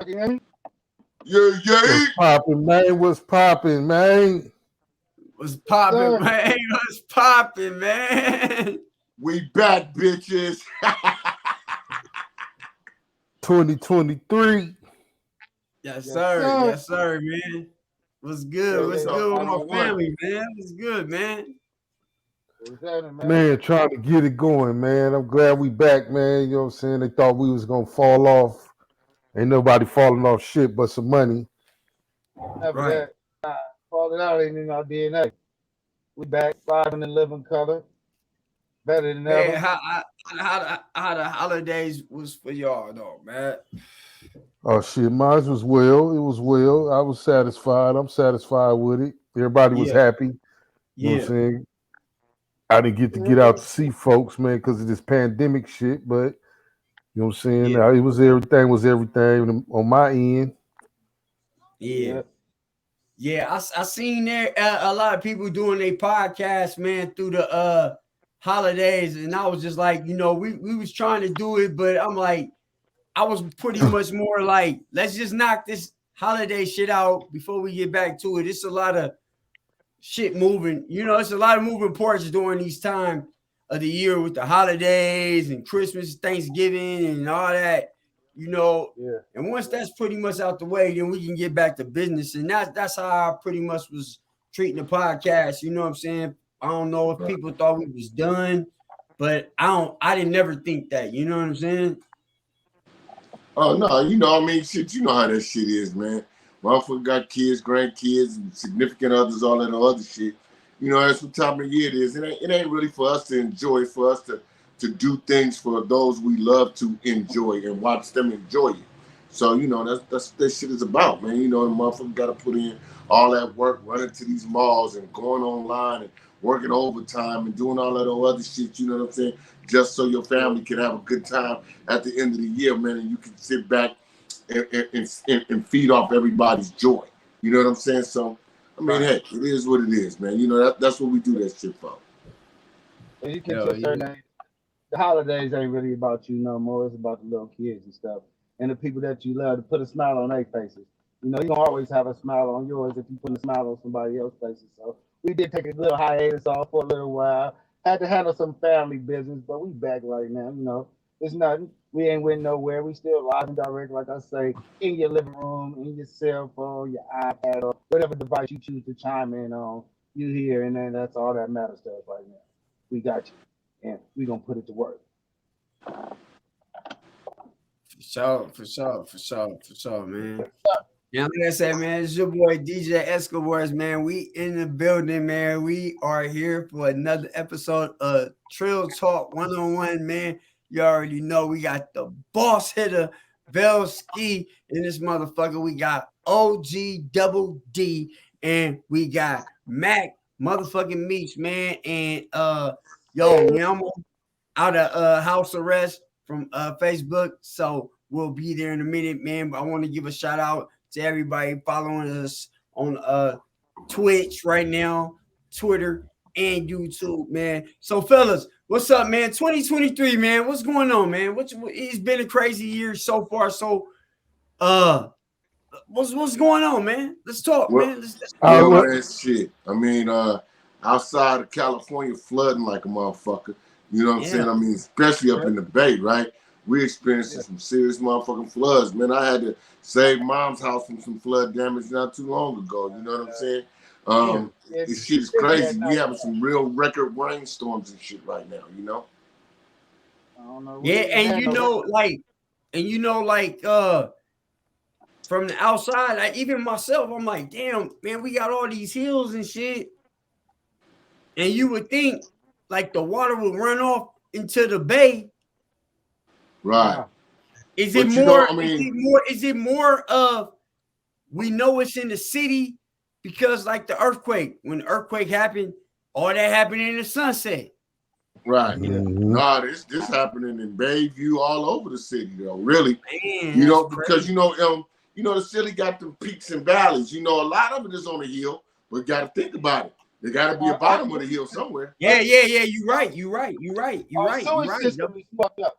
Yeah. What's popping, man? What's popping, man? What's popping, man? What's popping, man? We back, bitches. 2023. Yes, sir. Yes, sir, man. What's good? What's good with my family, man? What's good, man? Man, trying to get it going, man. I'm glad we back, man. You know what I'm saying? They thought we was gonna fall off. Ain't nobody falling off shit but some money. Right. Falling out ain't in our DNA. We back, live in the living color. Better than ever. Man, how the holidays was for y'all, though, man? Oh shit, mine was well. It was well. I was satisfied. I'm satisfied with it. Everybody was happy. You know what I'm saying? I didn't get out to see folks, man, because of this pandemic shit. But you know what I'm saying? It was everything on my end. Yeah, I seen there a lot of people doing their podcast, man, through the holidays, and I was just like, you know, we was trying to do it, but I'm like, I was pretty much more like, let's just knock this holiday shit out before we get back to it. It's a lot of shit moving, you know, it's a lot of moving parts during these time of the year with the holidays and Christmas, Thanksgiving, and all that, you know. And once that's pretty much out the way, then we can get back to business. And that's how I pretty much was treating the podcast. You know what I'm saying? I don't know if people thought we was done, but I didn't never think that. You know what I'm saying? Oh no, you know, I mean, shit, you know how that shit is, man. Motherfucker got kids, grandkids, and significant others, all that other shit. You know, that's what time of year it is. It ain't really for us to enjoy, for us to do things for those we love to enjoy and watch them enjoy it. So, you know, that's what that shit is about, man. You know, the motherfucker got to put in all that work, running to these malls and going online and working overtime and doing all that other shit, you know what I'm saying? Just so your family can have a good time at the end of the year, man, and you can sit back and feed off everybody's joy. You know what I'm saying? So, I mean, hey, it is what it is, man. You know, that's what we do that shit for. And you can just say the holidays ain't really about you no more. It's about the little kids and stuff. And the people that you love, to put a smile on their faces. You know, you don't always have a smile on yours if you put a smile on somebody else's faces. So we did take a little hiatus off for a little while. Had to handle some family business, but we back right now. You know, it's nothing. We ain't went nowhere. We still live and direct, like I say, in your living room, in your cell phone, your iPad, or whatever device you choose to chime in on. You here, and then that's all that matters to us right now. We got you, and we gonna put it to work. For sure, man. Yeah, like I said, man, it's your boy DJ Escobars, man. We in the building, man. We are here for another episode of Trill Talk 101, man. You already know we got the boss hitter, Bell Ski, in this motherfucker. We got OG Double D, and we got Mac motherfucking Meech, man. And I'm out of house arrest from Facebook, so we'll be there in a minute, man. But I want to give a shout out to everybody following us on Twitch right now, Twitter, and YouTube, man. So, fellas, what's up, man? 2023, man. What's going on, man? It's been a crazy year so far. So, what's going on, man? Let's talk, man. Man, shit. I mean, outside of California, flooding like a motherfucker. You know what I'm saying? I mean, especially up in the Bay, right? We experiencing some serious motherfucking floods, man. I had to save mom's house from some flood damage not too long ago. You know what I'm saying? This shit is crazy. We having some real record rainstorms and shit right now, you know? I don't know. And you know, like, from the outside, like even myself, I'm like, damn, man, we got all these hills and shit. And you would think like the water would run off into the bay. Right. Is it more? Is it more of we know it's in the city because like the earthquake, when the earthquake happened, all that happened in the Sunset. Right. Nah, this happening in Bayview, all over the city though. Really, man, you know, because you know the city got the peaks and valleys. You know, a lot of it is on the hill, but you got to think about it. There got to be a bottom of the hill somewhere. Yeah. You're right. Sewage system is fucked up.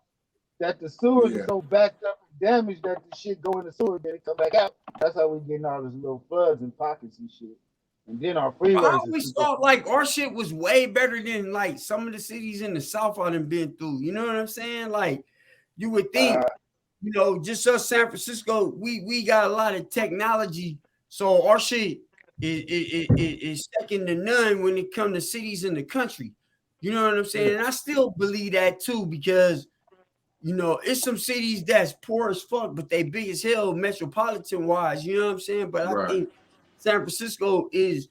That the sewers is so backed up and damage that the shit go in the sewer, then it come back out. That's how we getting all these little floods and pockets and shit. And then our freeways. I always thought like our shit was way better than like some of the cities in the South I done been through. You know what I'm saying? Like you would think, you know, just us San Francisco, we got a lot of technology, so our shit is second to none when it comes to cities in the country. You know what I'm saying? And I still believe that too, because you know, it's some cities that's poor as fuck, but they big as hell metropolitan wise. You know what I'm saying? But I think San Francisco is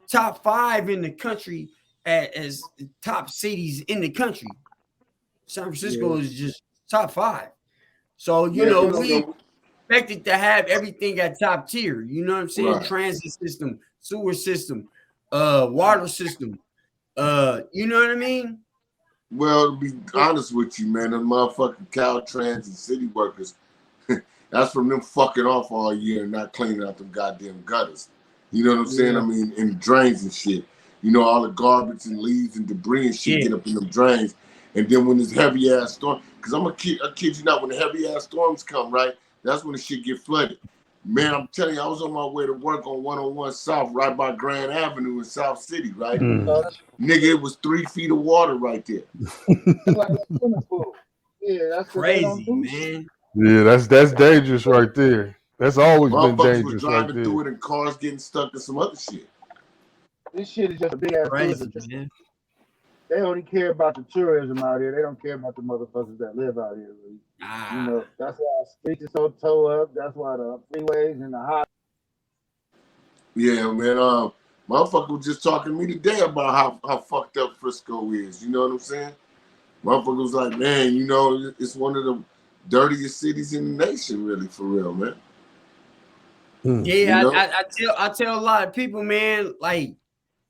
top 5 in the country as top cities in the country. San Francisco is just top 5. So, you know, we expected to have everything at top tier. You know what I'm saying? Transit system, sewer system, water system. You know what I mean? Well, to be honest with you, man, the motherfucking Caltrans and city workers, that's from them fucking off all year and not cleaning out them goddamn gutters. You know what I'm saying? I mean, in drains and shit. You know, all the garbage and leaves and debris and shit get up in them drains. And then when this heavy ass storm, because I kid you not, when the heavy ass storms come, right, that's when the shit get flooded. Man, I'm telling you, I was on my way to work on 101 South, right by Grand Avenue in South City, right? Nigga, it was 3 feet of water right there. That's crazy, man. Yeah, that's dangerous right there. That's always been dangerous was driving right there. through it and cars getting stuck in some other shit. This shit is just a big ass crazy, man. They only care about the tourism out here. They don't care about the motherfuckers that live out here. Really. You know, that's why our streets are so towed up. That's why the freeways and the hot. Yeah, man. Motherfucker was just talking to me today about how fucked up Frisco is. You know what I'm saying? Motherfucker was like, man, you know, it's one of the dirtiest cities in the nation, really, for real, man. Yeah, you know? I tell a lot of people, man, like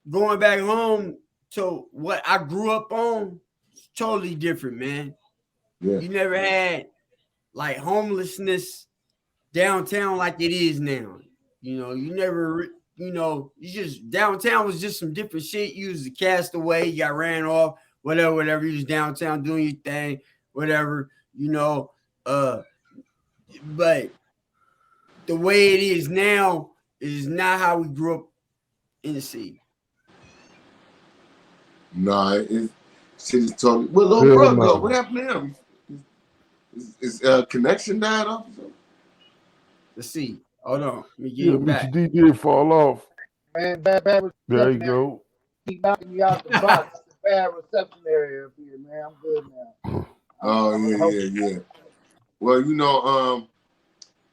going back home to what I grew up on, it's totally different, man. Yeah. You never had like homelessness downtown like it is now. You know, you never, you know, you just downtown was just some different shit. You was a castaway, you got ran off, whatever. You was downtown doing your thing, whatever, you know. But the way it is now is not how we grew up in the city. Nah, city's totally. Well, little brother, what happened to him? Is connection died off? Let's see. Hold on. Let me get it back. Mr. D did fall off. Man, bad there you go. Keep knocking me out the box. It's a bad reception area up here, man. I'm good now. Oh, yeah. Well, you know,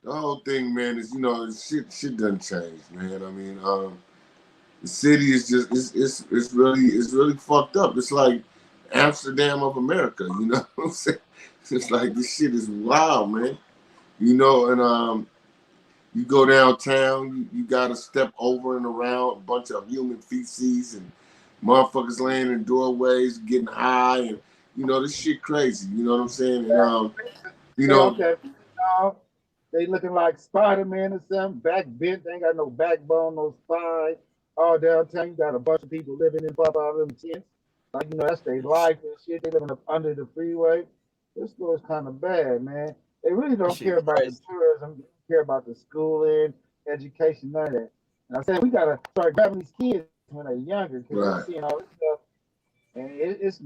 the whole thing, man, is, you know, shit doesn't change, man. I mean, the city is just it's really fucked up. It's like Amsterdam of America, you know what I'm saying? It's like this shit is wild, man. You know, and you go downtown, you gotta step over and around a bunch of human feces and motherfuckers laying in doorways, getting high, and you know, this shit crazy. You know what I'm saying? And you know, they looking like Spider-Man or something, back bent, they ain't got no backbone, no spine. All downtown, you got a bunch of people living in above all them tents. Like, you know, that's their life and shit. They living up under the freeway. This was kind of bad, man. They really don't care about the tourism, they don't care about the schooling, education, none of that. And I said, we got to start grabbing these kids when they're younger, because they're seeing all this stuff. And it's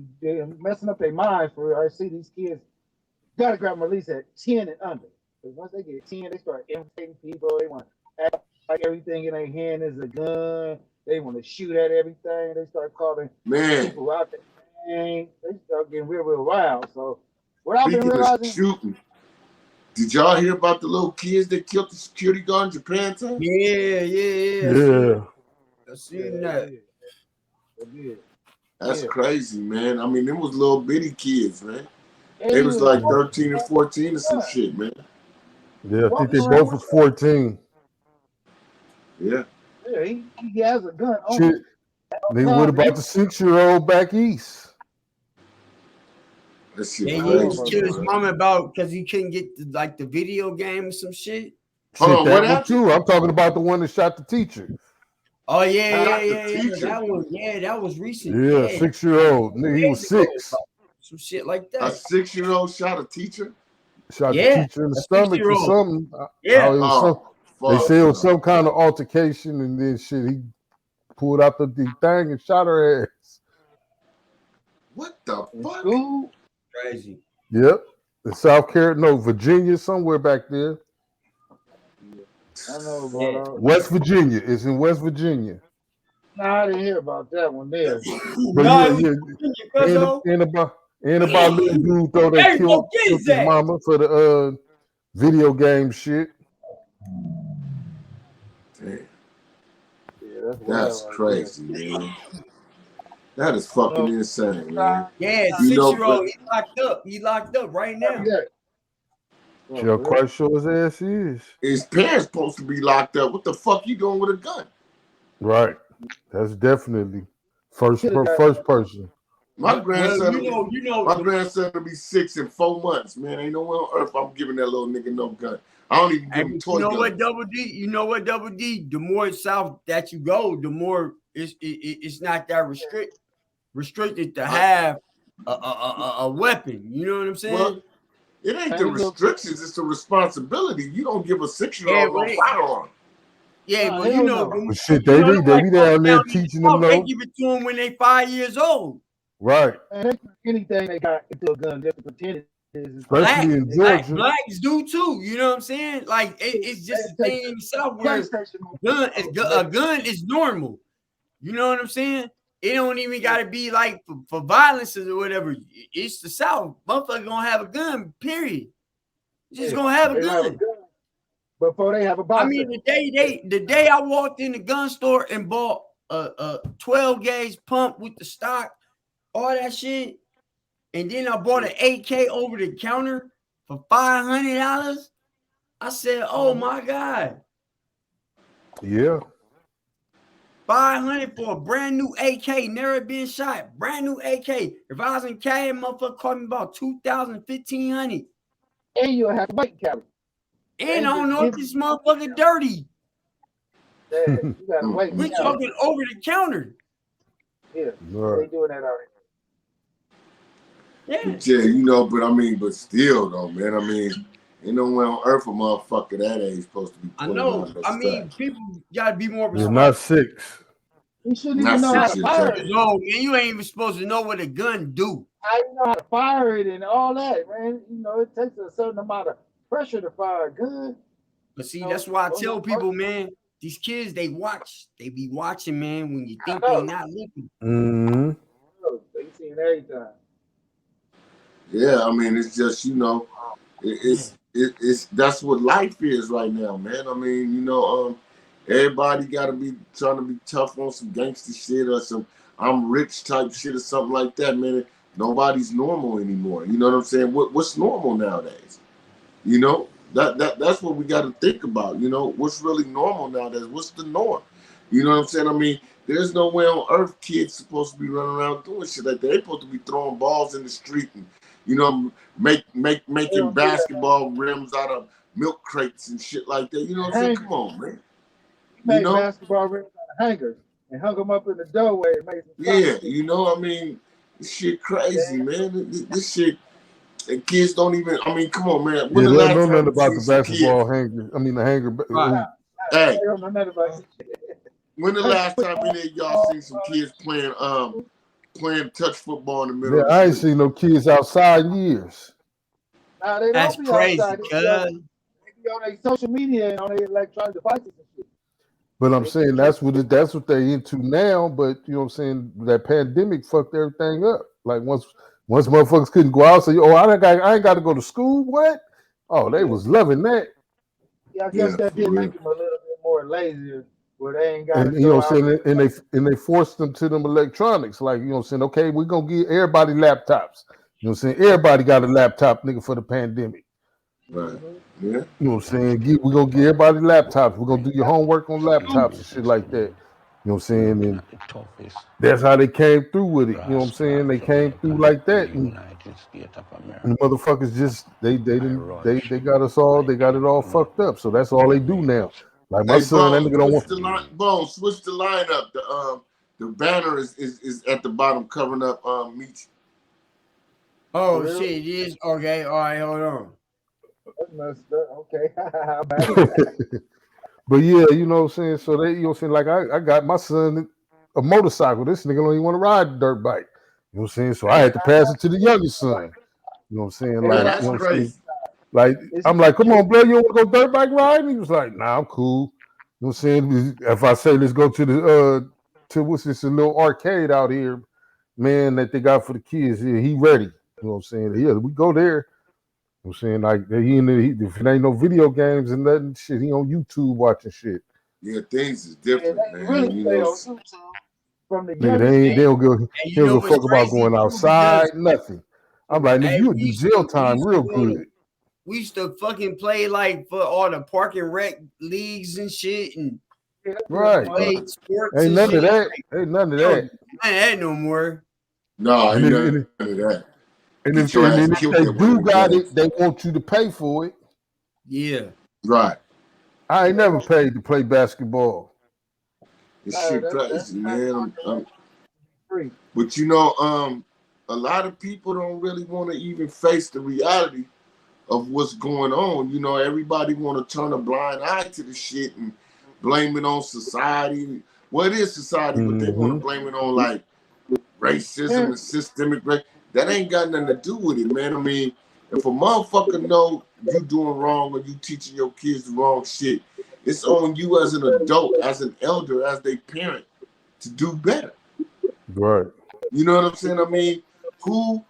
messing up their minds for real. I see these kids, got to grab them at least at 10 and under. Because once they get 10, they start imitating people. They want to act like everything in their hand is a gun. They want to shoot at everything. They start calling people out there. They start getting real wild. So what I've been realizing, shooting. Did y'all hear about the little kids that killed the security guard in Japan? Yeah. I seen that. That's crazy, man. I mean, them was little bitty kids, man. They was like 13 and 14 or some shit, man. Yeah, I think they both was 14. Yeah. Yeah, he has a gun. Shit. What about the 6-year-old back east? That shit he killed his mom about because he couldn't get the video game or some shit. Hold on, that one too. I'm talking about the one that shot the teacher. Oh yeah. That one, that was recent. Yeah, 6-year-old. He was 6. Some shit like that. A 6-year-old shot a teacher? shot the teacher in the stomach or something. Yeah. They say it was some kind of altercation, and then shit, he pulled out the thing and shot her ass. What the fuck? School? Crazy. Yep. In South Carolina, no, Virginia, somewhere back there. I know about West Virginia. It's in West Virginia. Nah, I didn't hear about that one there. And about little dude though they killed his mama for the video game shit. Damn. Yeah, that's crazy, man. That is fucking insane, man. Yeah, 6-year-old, he locked up right now. You're quite sure his ass is. His parents supposed to be locked up. What the fuck you doing with a gun? Right. That's definitely first person. My grandson, my grandson will be 6 in 4 months, man. Ain't nowhere on earth I'm giving that little nigga no gun. I don't even give him toy guns. You know what, Double D? The more south that you go, the more it's not that restricted to have a weapon. You know what I'm saying? Well, it ain't the restrictions, it's the responsibility. You don't give a 6-year-old a firearm. Yeah, but you know, shit, they be down there teaching them. They give it to them when they 5 years old. Right. And anything they got into a gun just to pretend it is. Especially in Georgia. Blacks do too. You know what I'm saying? Like it's just a thing in the South where a gun is normal. You know what I'm saying? It don't even got to be like for violence or whatever. It's the South. Motherfucker gonna have a gun. Period. Just gonna have a gun. Before they have a box. I mean, the day I walked in the gun store and bought a 12 gauge pump with the stock, all that shit, and then I bought an AK over the counter for $500. I said, "Oh my God!" Yeah. 500 for a brand new AK, never been shot. Brand new AK. If I was in Cali, motherfucker cost me about $2,000, $1,500. And you'll have to wait carry. And I don't know if this motherfucker dirty. Yeah, you gotta wait. We talking over the counter. Yeah, they doing that already. Yeah, you know, but still though, man. I mean, ain't nowhere on earth a motherfucker that age supposed to be. I know. I mean, people gotta be more responsible. You're not 6. You shouldn't even know how to fire it. No, man, you ain't even supposed to know what a gun do. I know how to fire it and all that, man. You know, it takes a certain amount of pressure to fire a gun. But see, that's why I tell people, man, these kids, they be watching, man, when you think they're not looking. Mm-hmm. They seeing everything. Yeah, I mean, it's just, you know, it's that's what life is right now, man. I mean, you know, everybody got to be trying to be tough on some gangster shit or some I'm rich type shit or something like that, man. Nobody's normal anymore. You know what I'm saying? What's normal nowadays? You know, that's what we got to think about. You know, what's really normal nowadays? What's the norm? You know what I'm saying? I mean, there's no way on earth kids supposed to be running around doing shit like that. They're supposed to be throwing balls in the street and, you know, making basketball rims out of milk crates and shit like that. You know what I'm saying? Come on, man. Made basketball rims out of hangers and hung them up in the doorway. Yeah, you know, I mean, this shit crazy, man. This shit, and kids don't even. I mean, come on, man. When they don't know nothing about the basketball hanger. I mean, the hanger. Right. Hey, when the last time any of y'all seen some kids playing touch football in the middle? Yeah, I ain't seen no kids outside in years. Nah, they That's crazy, outside. They be on their social media and on their electronic devices and shit. But I'm saying that's what they're into now. But you know what I'm saying? That pandemic fucked everything up. Like once motherfuckers couldn't go out, say, "Oh, I ain't got to go to school." What? Oh, they was loving that. Yeah, I guess that did make them a little bit more lazier. Where they ain't got. And you know what I'm saying? And they forced them to them electronics. Like, you know what I'm saying? Okay, we're gonna give everybody laptops. You know what I'm saying? Everybody got a laptop, nigga, for the pandemic. Right. Yeah. You know what I'm saying? We're gonna give everybody laptops. We're gonna do your homework on laptops and shit like that. You know what I'm saying? And that's how they came through with it. You know what I'm saying? They came through like that. And the motherfuckers just they got us all, they got it all fucked up. So that's all they do now. Like my son, that nigga don't want switch the lineup. The banner is at the bottom covering up Meech. Oh shit, it is okay. All right, hold on. That's messed up. Okay. But yeah, you know what I'm saying? So they, you know what I'm saying? Like I got my son a motorcycle. This nigga don't even want to ride the dirt bike. You know what I'm saying? So I had to pass it to the youngest son. You know what I'm saying? Man, Like, that's you know what I'm saying? crazy. Like, I'm like, come on, bro, you want to go dirt bike riding? He was like, nah, I'm cool. You know what I'm saying? If I say let's go to the to what's this a little arcade out here, man, that they got for the kids, yeah, he ready. You know what I'm saying? Yeah, we go there. You know what I'm saying? Like if it ain't no video games and nothing, shit, he on YouTube watching shit. Yeah, things is different, they man. really You stay know, on YouTube from the Nigga, youngest. they don't go. And He you don't know give a what's fuck about crazy? going outside, nothing. I'm like, nigga, Hey, you would do jail time real good. We used to fucking play like for all the park and rec leagues and shit, and Right. play sports Ain't and none shit. of that. Ain't none of that. I ain't that no more. no, And ain't if, none of that. and Get if, your and ass then if killed they at one do of the got games. it, they want you to pay for it. Yeah. Right. I ain't never paid to play basketball. This shit crazy, man. Free. But you know, a lot of people don't really want to even face the reality of what's going on. You know, everybody want to turn a blind eye to the shit and blame it on society. Well, it is society, but they want to blame it on like racism and systemic race. That ain't got nothing to do with it, man. I mean, if a motherfucker know you doing wrong or you teaching your kids the wrong shit, it's on you as an adult, as an elder, as their parent to do better. Right. You know what I'm saying? I mean, who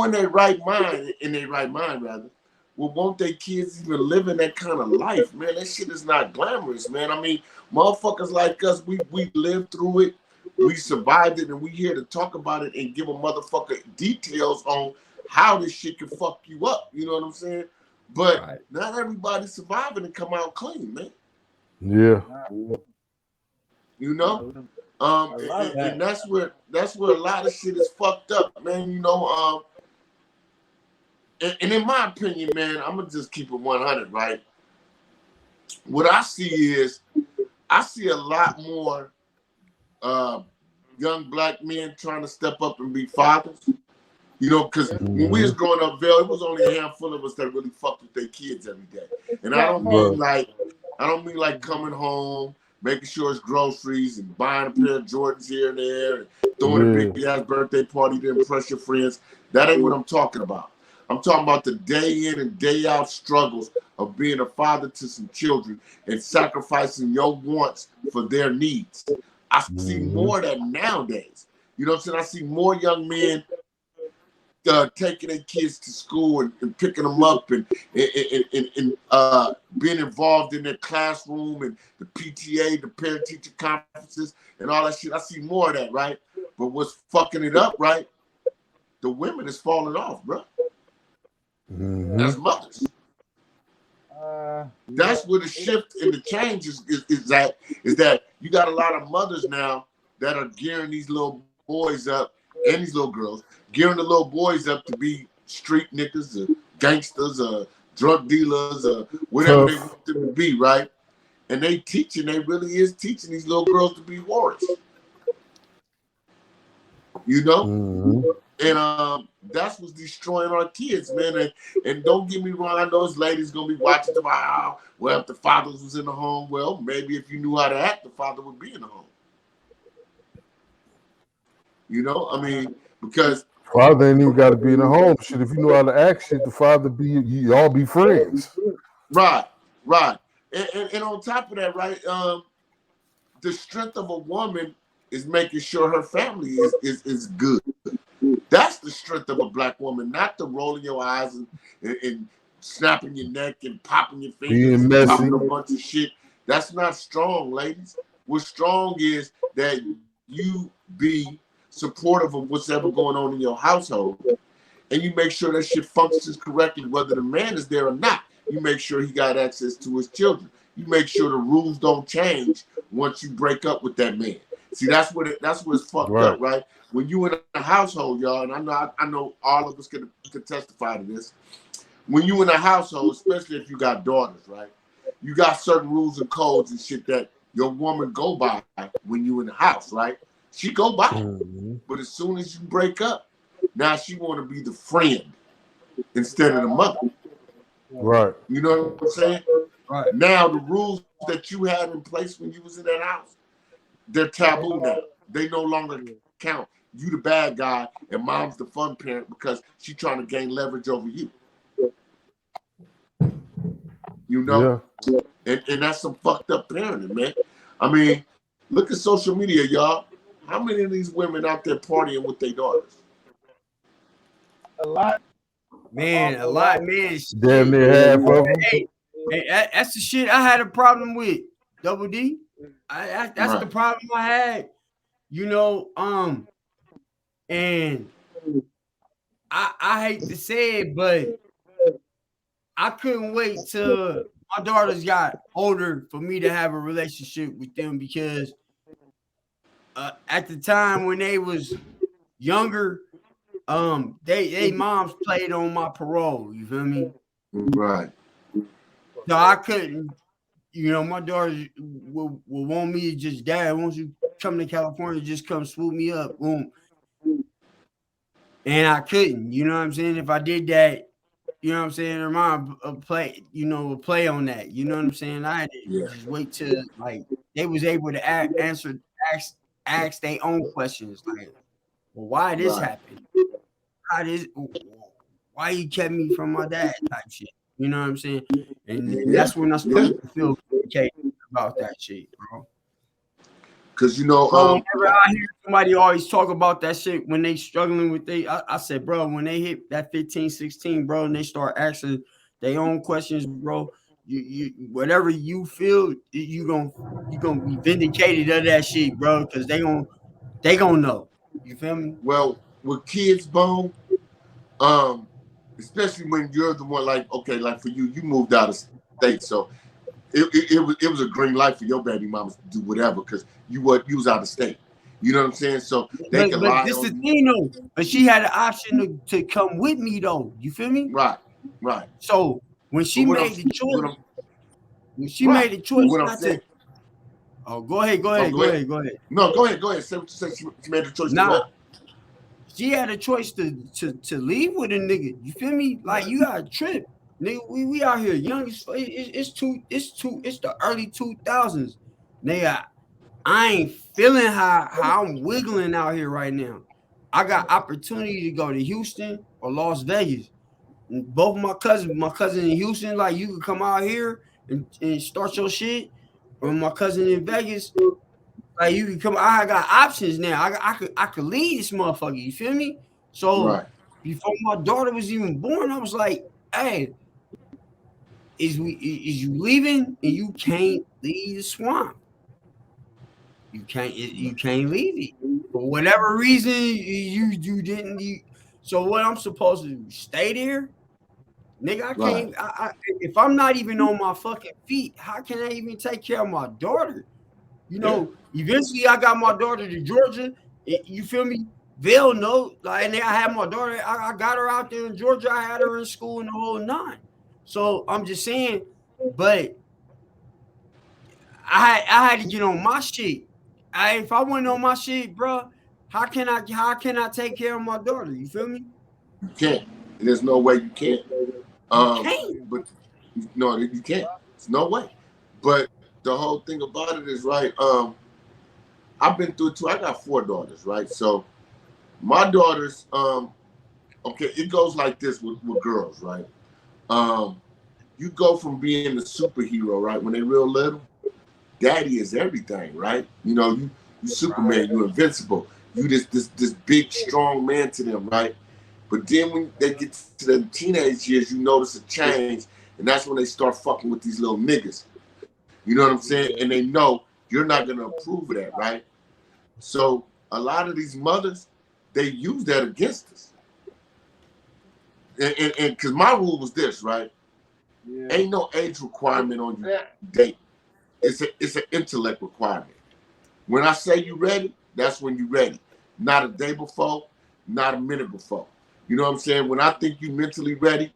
in their right mind, rather, will want their kids even living that kind of life, man? That shit is not glamorous, man. I mean, motherfuckers like us, we lived through it, we survived it, and we here to talk about it and give a motherfucker details on how this shit can fuck you up. You know what I'm saying? But not everybody's surviving and come out clean, man. Yeah. You know? And that's where a lot of shit is fucked up, man. You know, and in my opinion, man, I'm gonna just keep it 100, right? What I see is, I see a lot more young black men trying to step up and be fathers. You know, because when we was growing up, Vail, it was only a handful of us that really fucked with their kids every day. And I don't mean like coming home, making sure it's groceries and buying a pair of Jordans here and there and throwing a big ass birthday party to impress your friends. That ain't what I'm talking about. I'm talking about the day in and day out struggles of being a father to some children and sacrificing your wants for their needs. I see more of that nowadays. You know what I'm saying? I see more young men taking their kids to school and picking them up and being involved in their classroom and the PTA, the parent-teacher conferences and all that shit. I see more of that, right? But what's fucking it up, right? The women is falling off, bro. As mothers. That's where the shift and the change is that you got a lot of mothers now that are gearing these little boys up and these little girls, gearing the little boys up to be street niggas, gangsters, drug dealers, whatever they want them to be, right? And they really is teaching these little girls to be warriors. You know? And that's what's destroying our kids, man. And don't get me wrong, I know this lady's gonna be watching them. Well, if the father was in the home, well, maybe if you knew how to act, the father would be in the home. You know, I mean, because father ain't even got to be in the home. Shit, if you know how to act, shit, the father you all be friends. Right. And on top of that, right, the strength of a woman is making sure her family is good. That's the strength of a black woman, not the rolling your eyes and snapping your neck and popping your fingers and talking a bunch of shit. That's not strong, ladies. What's strong is that you be supportive of what's ever going on in your household, and you make sure that shit functions correctly, whether the man is there or not. You make sure he got access to his children. You make sure the rules don't change once you break up with that man. See, that's where it's fucked up, right? When you in a household, y'all, and I know all of us can testify to this. When you in a household, especially if you got daughters, right? You got certain rules and codes and shit that your woman go by when you in the house, right? She go by. But as soon as you break up, now she want to be the friend instead of the mother. Right. You know what I'm saying? Right. Now the rules that you had in place when you was in that house, they're taboo now. They no longer count. You the bad guy and mom's the fun parent because she's trying to gain leverage over you. You know? Yeah. And that's some fucked up parenting, man. I mean, look at social media, y'all. How many of these women out there partying with their daughters? A lot. Man, a lot, man. Damn near half of them. Hey, that's the shit I had a problem with. Double D. That's the problem I had. You know, and I hate to say it, but I couldn't wait till my daughters got older for me to have a relationship with them because at the time when they was younger, they moms played on my parole. You feel me? Right. So I couldn't. You know, my daughters will want me to just, Dad, won't you come to California, just come swoop me up, boom. And I couldn't, you know what I'm saying? If I did that, you know what I'm saying, her mom would play on that. You know what I'm saying? I had to just wait till like they was able to ask their own questions, like, well, why this happened? Why you kept me from my dad type shit? You know what I'm saying? And that's when I started to feel okay about that shit, bro. Cause you know, so whenever I hear somebody always talk about that shit when they struggling with I said, bro, when they hit that 15, 16, bro, and they start asking their own questions, bro, you whatever you feel, you gonna be vindicated of that shit, bro, because they gonna know. You feel me? Well, with kids, Bone, especially when you're the one, like, okay, like for you moved out of state, so it was a green light for your baby mamas to do whatever because you was out of state. You know what I'm saying? So they can lie. But this is the thing, though. But she had an option to come with me, though. You feel me? Right. So when she made the choice, made the choice not to. Oh, go ahead. No, go ahead. Say what you say. She made the choice to what? She had a choice to leave with a nigga. You feel me? Like you got a trip. Nigga, we out here young. It's the early 2000s. Nigga, I ain't feeling how I'm wiggling out here right now. I got opportunity to go to Houston or Las Vegas. And both my cousin in Houston, like you can come out here and start your shit. Or my cousin in Vegas, like you can come. I got options now. I could lead this motherfucker. You feel me? So before my daughter was even born, I was like, hey, is you leaving and you can't leave the swamp. You can't leave it. For whatever reason, you didn't. So what I'm supposed to do? Stay there? Nigga, I can't. If I'm not even on my fucking feet, how can I even take care of my daughter? You know, eventually I got my daughter to Georgia. You feel me? They'll know. Like, and I had my daughter. I got her out there in Georgia. I had her in school and the whole nine. So I'm just saying, but I had to get on my shit. If I wasn't on my shit, bro, how can I take care of my daughter? You feel me? You can't. There's no way you can't. You can't. But no, you can't. There's no way. But the whole thing about it is right. I've been through it too. I got 4 daughters, right? So my daughters, okay, it goes like this with girls, right? You go from being the superhero, right? When they're real little, daddy is everything, right? You know, you Superman, you're invincible. You this big, strong man to them, right? But then when they get to the teenage years, you notice a change, and that's when they start fucking with these little niggas. You know what I'm saying? And they know you're not going to approve of that, right? So a lot of these mothers, they use that against us. And because my rule was this, right? Ain't no age requirement on you date. It's an intellect requirement. When I say you ready, that's when you ready. Not a day before, not a minute before. You know what I'm saying? When I think you mentally ready,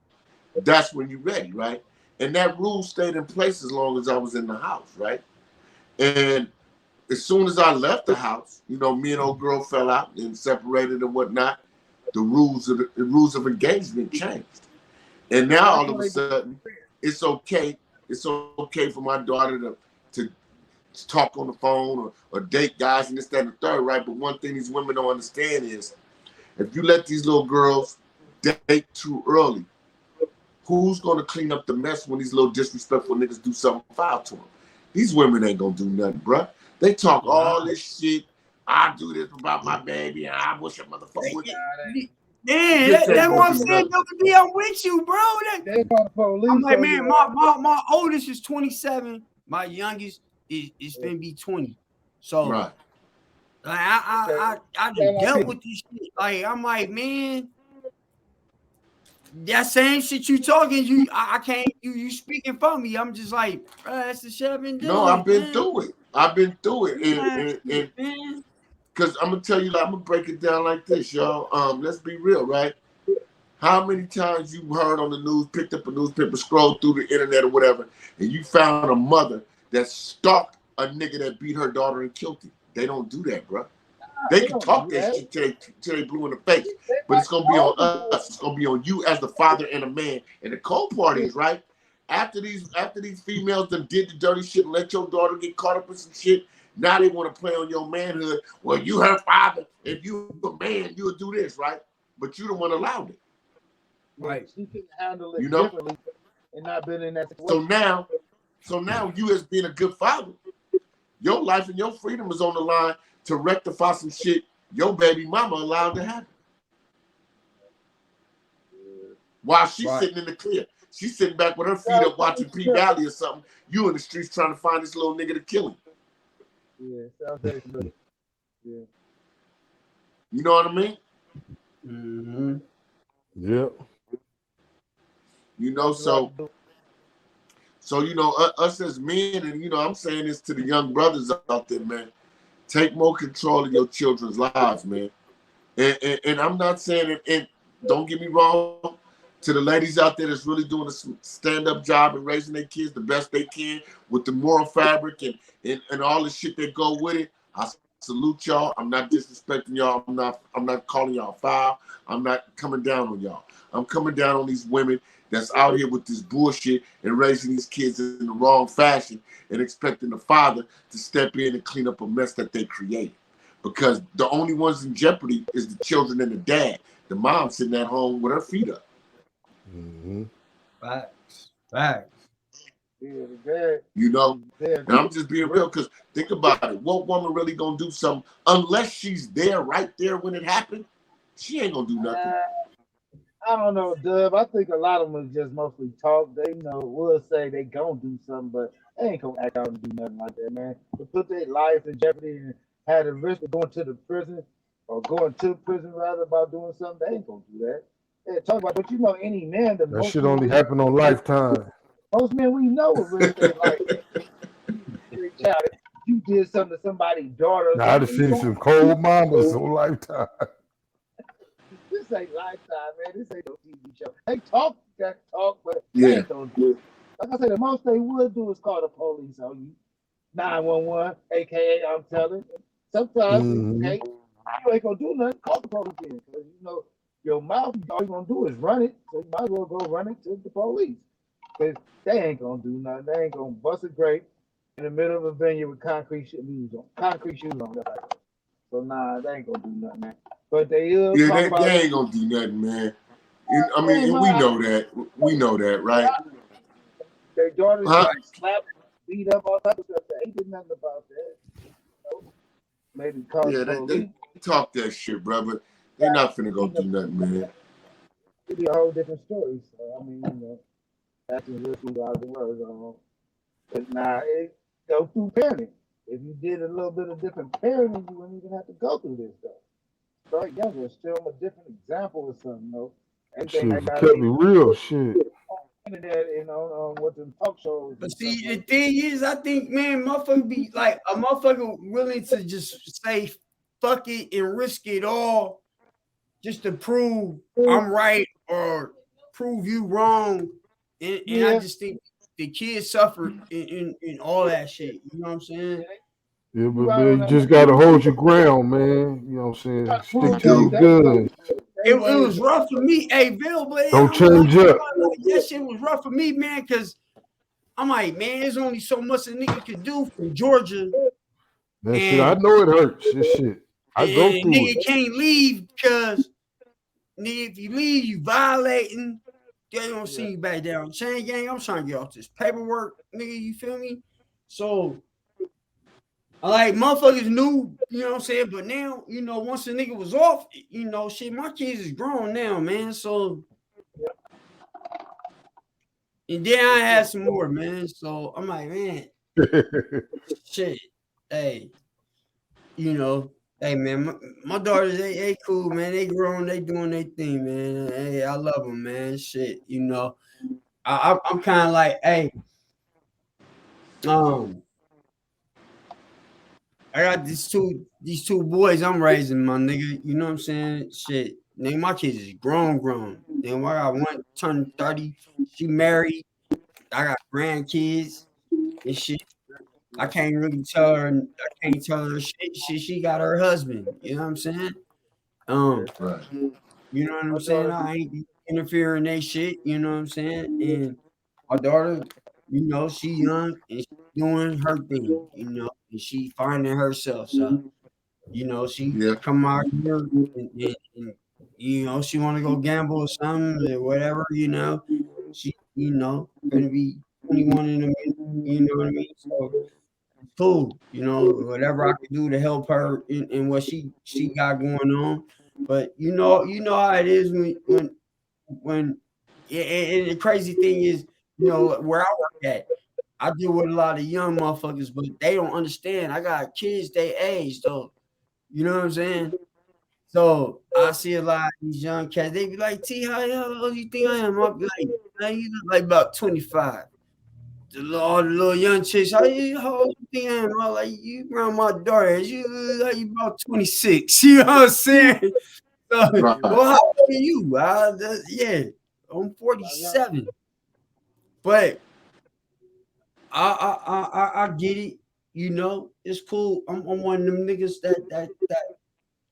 that's when you're ready, right? And that rule stayed in place as long as I was in the house, right? And as soon as I left the house, you know, me and old girl fell out and separated and whatnot. The rules of engagement changed. And now all of a sudden, it's okay. It's okay for my daughter to talk on the phone or date guys and this, that, and the third, right? But one thing these women don't understand is if you let these little girls date too early, who's going to clean up the mess when these little disrespectful niggas do something foul to them? These women ain't going to do nothing, bruh. They talk all this shit. I do this about my baby, and I wish a motherfucker would. Man, that's what I'm saying. I'm with you, bro. I'm like, man, my oldest is 27. My youngest is gonna be 20. So, right. Like I just dealt with this shit. Like I'm like, man, that same shit you talking, I can't. You speaking for me. I'm just like, bro, that's the shit I've been doing. No, I've been through it. I've been through it, and because I'm gonna tell you, like, I'm gonna break it down like this, y'all. Let's be real, right? How many times you heard on the news, picked up a newspaper, scrolled through the internet or whatever, and you found a mother that stalked a nigga that beat her daughter and killed him? They don't do that, bro. They can talk that shit till they blue in the face, but it's gonna be on us. It's gonna be on you as the father and a man. And the cold part is, right, after these females that did the dirty shit and let your daughter get caught up in some shit, now they want to play on your manhood. Well, you her father. If you a man, you'll do this, right? But you the one allowed it. Right. She couldn't handle it differently and not been in that situation. So now you as being a good father, your life and your freedom is on the line to rectify some shit your baby mama allowed to happen. While she's sitting in the clear. She's sitting back with her feet up watching P-Valley or something. You in the streets trying to find this little nigga to kill him. Yeah, sounds very good. Yeah. You know what I mean? Mm-hmm. Yep. You know, so you know, us as men, and you know, I'm saying this to the young brothers out there, man. Take more control of your children's lives, man. And I'm not saying it, and don't get me wrong, to the ladies out there that's really doing a stand-up job and raising their kids the best they can with the moral fabric and all the shit that go with it, I salute y'all. I'm not disrespecting y'all. I'm not calling y'all foul. I'm not coming down on y'all. I'm coming down on these women that's out here with this bullshit and raising these kids in the wrong fashion and expecting the father to step in and clean up a mess that they created. Because the only ones in jeopardy is the children and the dad. The mom sitting at home with her feet up. Mm-hmm. Facts. You know, and I'm just being real because think about it. What woman really gonna do something unless she's there right there when it happened? She ain't gonna do nothing. I don't know, Dub. I think a lot of them just mostly talk. They will say they gonna do something, but they ain't gonna act out and do nothing like that, man. To put their life in jeopardy and have the risk of going to the prison or going to prison rather about doing something, they ain't gonna do that. They talk about, but you know, any man that shit only happen on Lifetime. Most men we know are risk their life. You did something to somebody's daughter. Now, I'd have seen some cold mamas on Lifetime. This ain't Lifetime, man. This ain't no TV show. They talk, but they ain't gonna do it. Like I said, the most they would do is call the police on you. 911, aka I'm telling. Sometimes, okay, you ain't gonna do nothing. Call the police in, because you know your mouth. All you gonna do is run it. So you might as well go run it to the police, because they ain't gonna do nothing. They ain't gonna bust a grape in the middle of a venue with concrete shoes on. So nah, they ain't gonna do nothing, man. But they they ain't gonna do nothing, man. I mean, and we know that. We know that, right? Their daughters slapped, beat up, all type of stuff. They ain't did nothing about that. Maybe they talk that shit, bro, but they're not finna go do nothing, man. It'd be a whole different story. So I mean, you know, that's just really out the world. But nah, it go through parenting. If you did a little bit of different parenting, you wouldn't even have to go through this stuff. Start younger, show them a different example or something, you know. Shit, kept me real shit. Internet and on what the talk shows. But see, the thing is, I think, man, motherfucker be like a motherfucker willing to just say fuck it and risk it all just to prove I'm right or prove you wrong. And I just think the kids suffer in all that shit. You know what I'm saying? Yeah, but man, you just gotta hold your ground, man. You know what I'm saying? Stick to your guns. it was rough for me. Hey, Bill, but don't change up. That shit was rough for me, man, because I'm like, man, there's only so much a nigga could do from Georgia. That shit, I know it hurts. This shit. I go through nigga it. Can't leave because nigga, if you leave, you violating. They don't see you back down. Chain gang, I'm trying to get off this paperwork, nigga. You feel me? So, I like motherfuckers knew, you know what I'm saying? But now, you know, once the nigga was off, you know, shit, my kids is grown now, man. So, and then I had some more, man. So I'm like, man, shit, hey, you know, hey, man, my daughters, they cool, man. They grown, they doing their thing, man. Hey, I love them, man. Shit, you know, I'm kind of like, hey, I got these two boys I'm raising, my nigga. You know what I'm saying? Shit, nigga, my kids is grown. Then I got one turning 30. She married. I got grandkids and shit. I can't really tell her. I can't tell her shit. She got her husband. You know what I'm saying? Right. You know what I'm saying? I ain't interfering in that shit. You know what I'm saying? And my daughter, you know, she young and she doing her thing. You know, and she finding herself. So, you know, she come out here and you know, she want to go gamble or something or whatever. You know, she, you know, gonna be 21 in a minute. You know what I mean? So cool, you know, whatever I can do to help her in what she got going on. But you know how it is when and the crazy thing is, you know, where I work at, I deal with a lot of young motherfuckers, but they don't understand. I got kids they age though. You know what I'm saying? So I see a lot of these young cats. They be like, "T, how old you think I am?" I'm like, you look like about 25. All the little young chicks, how old you think I am? I'm like, you around my daughter, you like you about 26. You know what I'm saying? So, Right. well, how old are you? Yeah, I'm 47. But I get it. You know, it's cool. I'm one of them niggas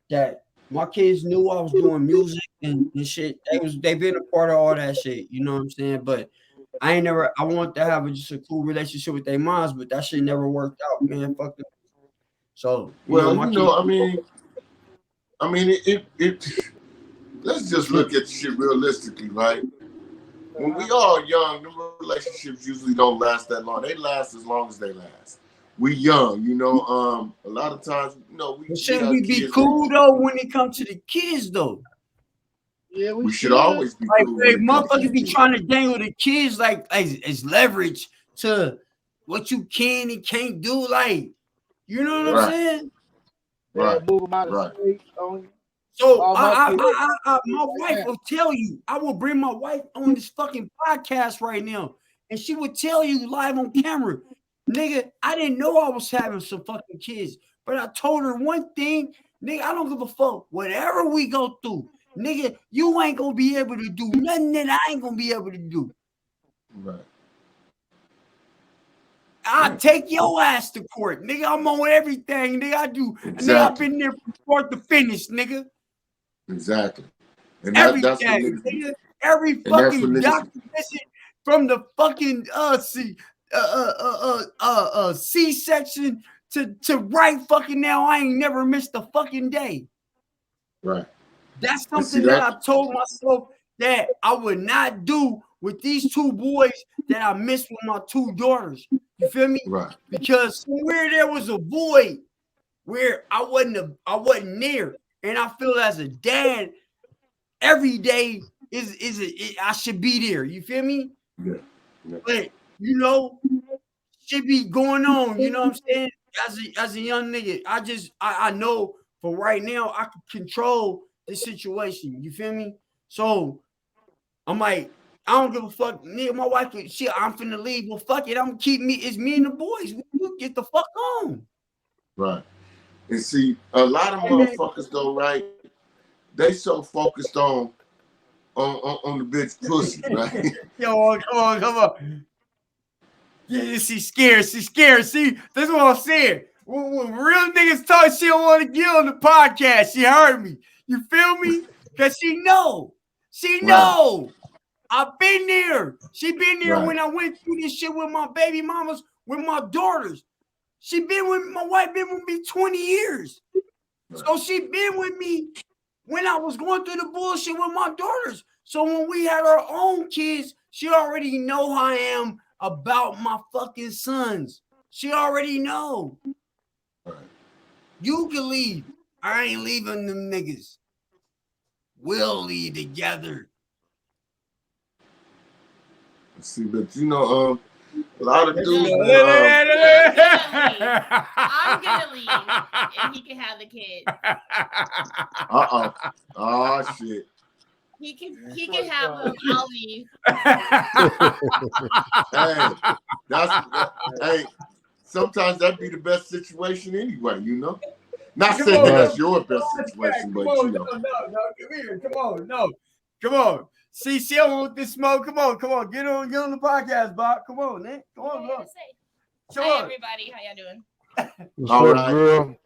that my kids knew I was doing music and shit. They been a part of all that shit. You know what I'm saying? But I want to have just a cool relationship with their moms, but that shit never worked out, man. Fuck them. So, I mean, it. Let's just look at shit realistically, right? When we all young, the relationships usually don't last that long. They last as long as they last. We young, you know. A lot of times, you know, shouldn't we be cool though when it comes to the kids though? Yeah, we should always be cool. Like motherfuckers be trying to dangle the kids like as leverage to what you can and can't do. Like, you know what I'm saying? Right. So my wife will tell you, I will bring my wife on this fucking podcast right now, and she would tell you live on camera, nigga, I didn't know I was having some fucking kids, but I told her one thing, nigga, I don't give a fuck. Whatever we go through, nigga, you ain't gonna be able to do nothing that I ain't gonna be able to do. Right. I take your ass to court, nigga. I'm on everything, nigga. I do. Exactly. Nigga, I've been there from start to finish, nigga. Exactly. And everything, nigga. Every fucking document from the fucking C-section to right fucking now. I ain't never missed a fucking day. Right. That's something that I told myself that I would not do with these two boys that I missed with my two daughters. You feel me? Right. Because somewhere there was a void where I wasn't near. And I feel as a dad, every day I should be there. You feel me? Yeah. But you know, should be going on. You know what I'm saying? As a young nigga, I know for right now I can control the situation. You feel me? So I'm like, I don't give a fuck. Nigga, my wife, I'm finna leave. Well, fuck it. I'm gonna keep me. It's me and the boys. We'll get the fuck on. Right. And see, a lot of motherfuckers though, right? They so focused on the bitch pussy, right? Yo, come on. Yeah, she's scared. See, that's what I'm saying. When real niggas talk, she don't want to get on the podcast. She heard me. You feel me? Cause she know. I've been there. She been there when I went through this shit with my baby mamas, with my daughters. She been with my wife, been with me 20 years. So she been with me when I was going through the bullshit with my daughters. So when we had our own kids, she already know how I am about my fucking sons. She already know. You can leave. I ain't leaving them niggas. We'll leave together. See, but you know, a lot of dudes. I'm gonna leave, and he can have the kid. Oh shit. He can have them. I'll leave. Hey, sometimes that'd be the best situation anyway, you know. Not saying that's your best situation, but you know. No, come here. Come on. See, she don't want this smoke. Come on. Get on the podcast, Bob. Come on, man. Come on, bro. Hi, everybody. How y'all doing? All right, girl.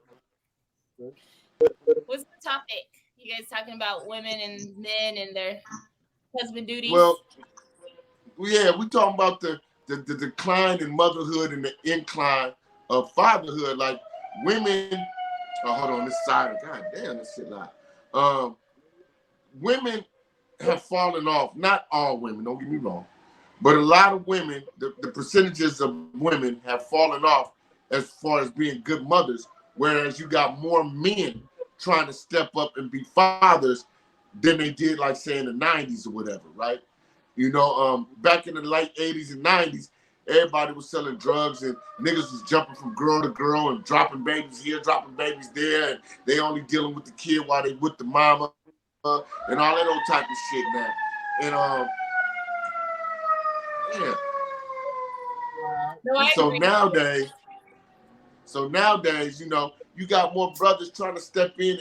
What's the topic? You guys talking about women and men and their husband duties? Well, yeah, we talking about the decline in motherhood and the incline of fatherhood. Like women, hold on, this side. God damn, this shit loud. Women have fallen off. Not all women, don't get me wrong, but a lot of women, the percentages of women have fallen off as far as being good mothers, whereas you got more men trying to step up and be fathers than they did, like say in the 90s or whatever, right? You know, back in the late 80s and 90s, everybody was selling drugs and niggas was jumping from girl to girl and dropping babies here, dropping babies there, and they only dealing with the kid while they with the mama and all that old type of shit now. And So nowadays, you know, you got more brothers trying to step in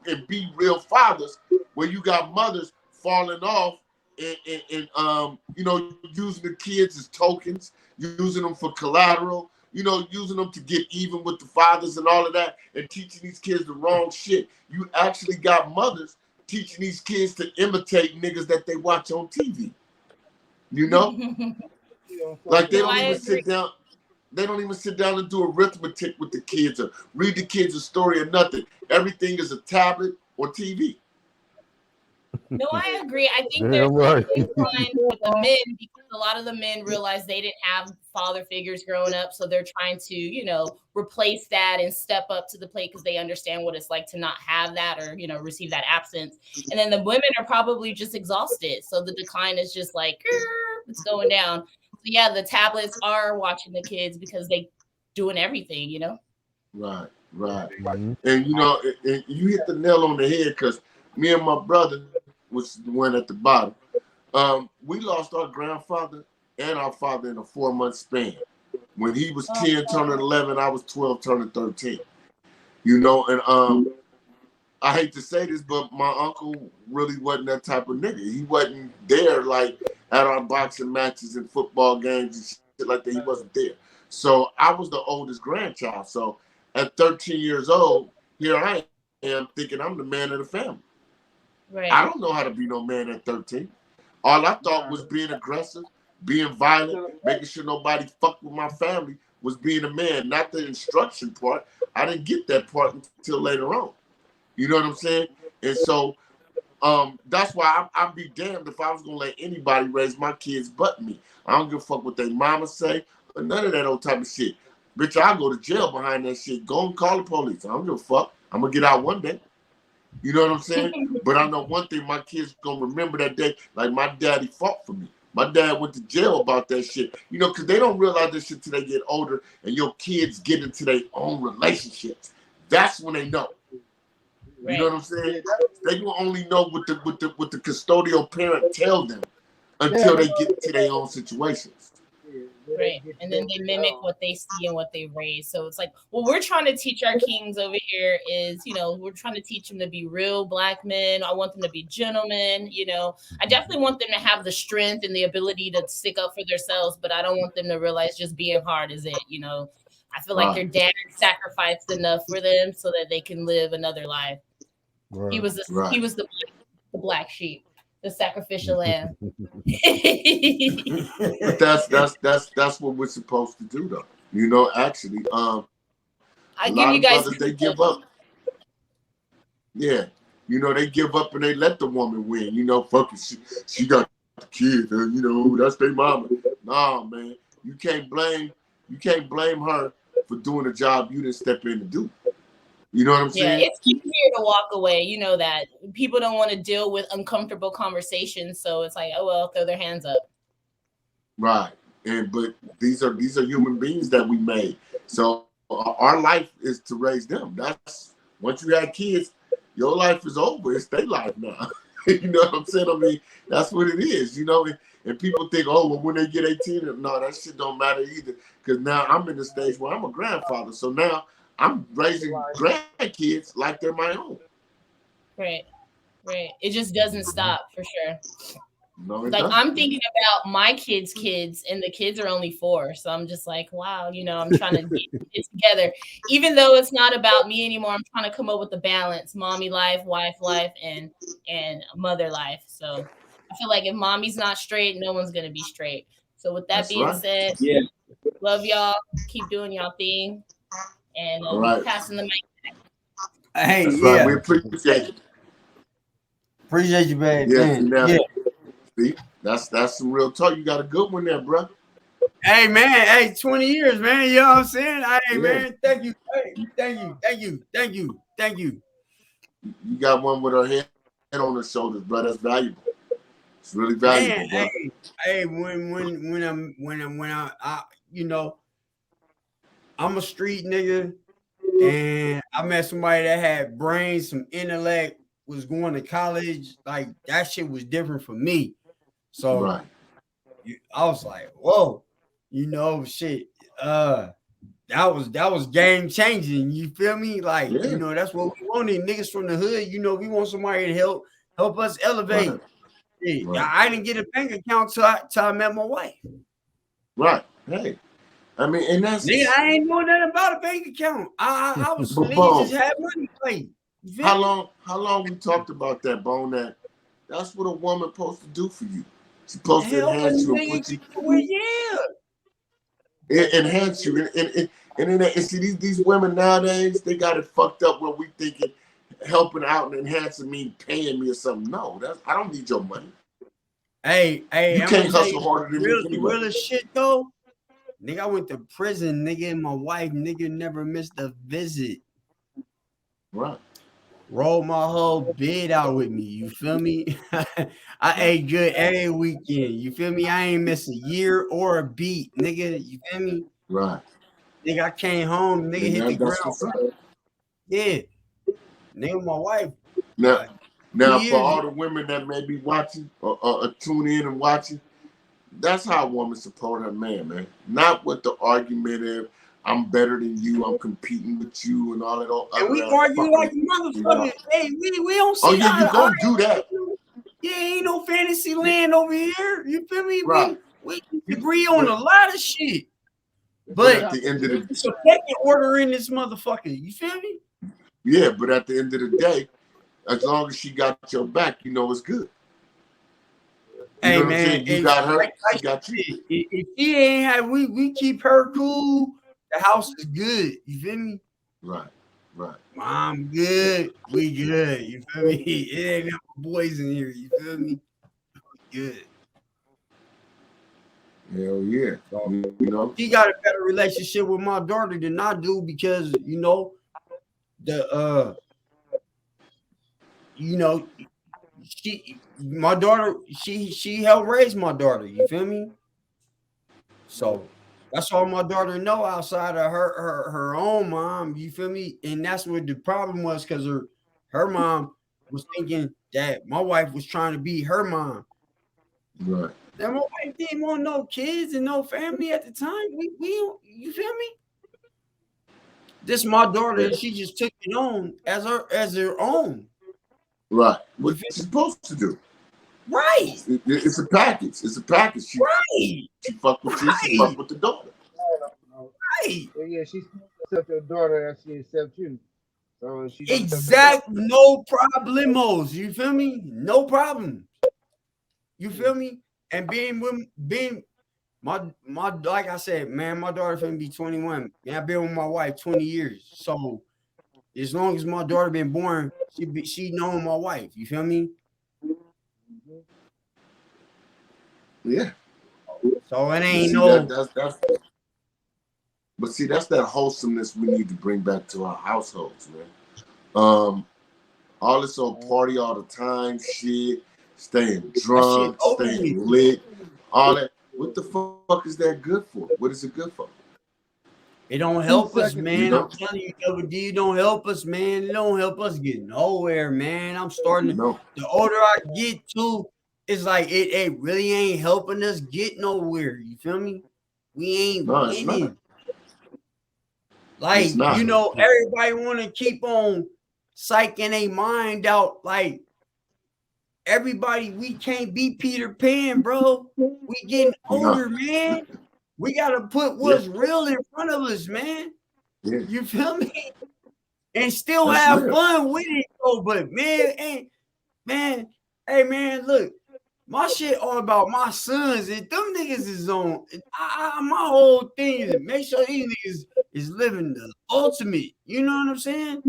and be real fathers, where you got mothers falling off and you know, using the kids as tokens, using them for collateral, you know, using them to get even with the fathers and all of that, and teaching these kids the wrong shit. You actually got mothers teaching these kids to imitate niggas that they watch on TV. You know? Like they don't even sit down. They don't even sit down and do arithmetic with the kids or read the kids a story or nothing. Everything is a tablet or TV. No, I agree. I think there's a decline with the men because a lot of the men realize they didn't have father figures growing up. So they're trying to, you know, replace that and step up to the plate because they understand what it's like to not have that or, you know, receive that absence. And then the women are probably just exhausted. So the decline is just like, it's going down. So yeah, the tablets are watching the kids because they doing everything, you know? Right. Mm-hmm. And, you know, and you hit the nail on the head because me and my brother, which is the one at the bottom, we lost our grandfather and our father in a 4-month span. When he was 10 turning 11, I was 12 turning 13. You know, and I hate to say this, but my uncle really wasn't that type of nigga. He wasn't there like at our boxing matches and football games and shit like that. He wasn't there. So I was the oldest grandchild. So at 13 years old, here I am thinking I'm the man of the family. Right. I don't know how to be no man at 13. All I thought was being aggressive, being violent, making sure nobody fucked with my family was being a man, not the instruction part. I didn't get that part until later on. You know what I'm saying? And so that's why I'd be damned if I was going to let anybody raise my kids but me. I don't give a fuck what their mama say or none of that old type of shit. Bitch, I'll go to jail behind that shit. Go and call the police. I don't give a fuck. I'm going to get out one day. You know what I'm saying? But I know one thing, my kids going to remember that day, like my daddy fought for me. My dad went to jail about that shit. You know, because they don't realize this shit till they get older and your kids get into their own relationships. That's when they know. You know what I'm saying? They will only know what the custodial parent tell them until they get to their own situations. Right. And then they mimic what they see and what they raise. So it's like, what we're trying to teach our kings over here is, you know, we're trying to teach them to be real Black men. I want them to be gentlemen. You know, I definitely want them to have the strength and the ability to stick up for themselves, but I don't want them to realize just being hard is it. You know, I feel like their dad sacrificed enough for them so that they can live another life. Right. He was the the black sheep, the sacrificial lamb. But that's what we're supposed to do, though. You know, actually, I give you guys brothers, they give up. Yeah, you know, they give up and they let the woman win. You know, fuck it, she got the kid, and, you know, that's their mama. Nah, man, you can't blame her for doing a job you didn't step in to do. You know what I'm saying? Yeah, it's easier to walk away. You know that people don't want to deal with uncomfortable conversations, so it's like, oh well, throw their hands up. Right, but these are human beings that we made. So our life is to raise them. That's once you have kids, your life is over. It's their life now. You know what I'm saying? I mean, that's what it is. You know, and people think, oh, well, when they get 18, no, that shit don't matter either. Because now I'm in the stage where I'm a grandfather, so now I'm raising grandkids like they're my own. Right. It just doesn't stop for sure. No, like I'm thinking about my kids, and the kids are only 4. So I'm just like, wow, you know, I'm trying to get it together. Even though it's not about me anymore, I'm trying to come up with the balance: mommy life, wife life, and mother life. So I feel like if mommy's not straight, no one's gonna be straight. So with that being said, yeah, love y'all. Keep doing y'all thing, and passing the mic. Hey, that's right. We appreciate it. Appreciate you, babe. Yeah. See, that's some real talk. You got a good one there, bro. Hey, man. Hey, 20 years, man. You know what I'm saying? Hey, man. Thank you. Hey, thank you. You got one with her head on her shoulders, bro. That's valuable. It's really valuable, man, bro. Hey, when I you know, I'm a street nigga, and I met somebody that had brains, some intellect, was going to college. Like, that shit was different for me. So I was like, whoa, you know, shit. That was game changing. You feel me? Like, you know, that's what we wanted. Niggas from the hood, you know, we want somebody to help us elevate. I didn't get a bank account till I met my wife. Right. Hey. I mean, and that's nigga, I ain't know nothing about a bank account. I was niggas just had money play. How long we talked about that, Bone? That's what a woman supposed to do for you. She's supposed to enhance you and put you. Enhance you. And see these women nowadays, they got it fucked up where we thinking helping out and enhancing mean paying me or something. No, I don't need your money. Hey, you can't hustle harder than me anyway. Real shit though. Nigga, I went to prison, nigga, and my wife, nigga, never missed a visit. Right. Rolled my whole bed out with me. You feel me? I ate good every weekend. You feel me? I ain't miss a year or a beat, nigga. You feel me? Right. Nigga, I came home, nigga, hit the ground. Yeah. Nigga, my wife. Now for all the women that may be watching or tune in and watching, that's how a woman support her man. Not with the argument of I'm better than you, I'm competing with you, and all that. And we argue like motherfuckers. Hey, we don't see. Oh yeah, you gonna do that? Yeah, ain't no fantasy land over here. You feel me? Right. We agree on a lot of shit. But at the end of the day, it's a pecking order in this motherfucker. You feel me? Yeah, but at the end of the day, as long as she got your back, you know it's good. Hey man, you got her, she got you. If she ain't have, we keep her cool. The house is good. You feel me? Right. Mom, good. We good. You feel me? It ain't no boys in here. You feel me? Good. Hell yeah. You know, she got a better relationship with my daughter than I do because you know my daughter, she helped raise my daughter. You feel me? So that's all my daughter know outside of her own mom. You feel me? And that's what the problem was because her mom was thinking that my wife was trying to be her mom. Right. That my wife didn't want no kids and no family at the time. We you feel me? This my daughter, and she just took it on as her own. Right. What she's supposed to do. Right. It's a package. It's a package. She fuck with you. She fuck with the daughter. Right. Yeah, she accepts your daughter as she accepts you. So no problemos. You feel me? No problem. You feel me? And being my like I said, man, my daughter finna be 21. Man, I've been with my wife 20 years. So as long as my daughter been born, she known my wife. You feel me? Yeah. So it ain't that's but see, that's that wholesomeness we need to bring back to our households, man. All this old party all the time shit, staying drunk, staying lit, all that. What the fuck is that good for? What is it good for? It don't help us, man. I'm telling you, WD, it don't help us, man. It don't help us get nowhere, man. I'm starting to, the older I get to, it's like it really ain't helping us get nowhere. You feel me? We ain't winning. Like, you know, everybody want to keep on psyching a mind out. Like, everybody, we can't be Peter Pan, bro. We getting older, man. We got to put what's real in front of us, man. Yeah. You feel me? And still have fun with it, though. But, man, hey, man, look. My shit all about my sons. And them niggas is on. My whole thing is make sure these niggas is living the ultimate. You know what I'm saying?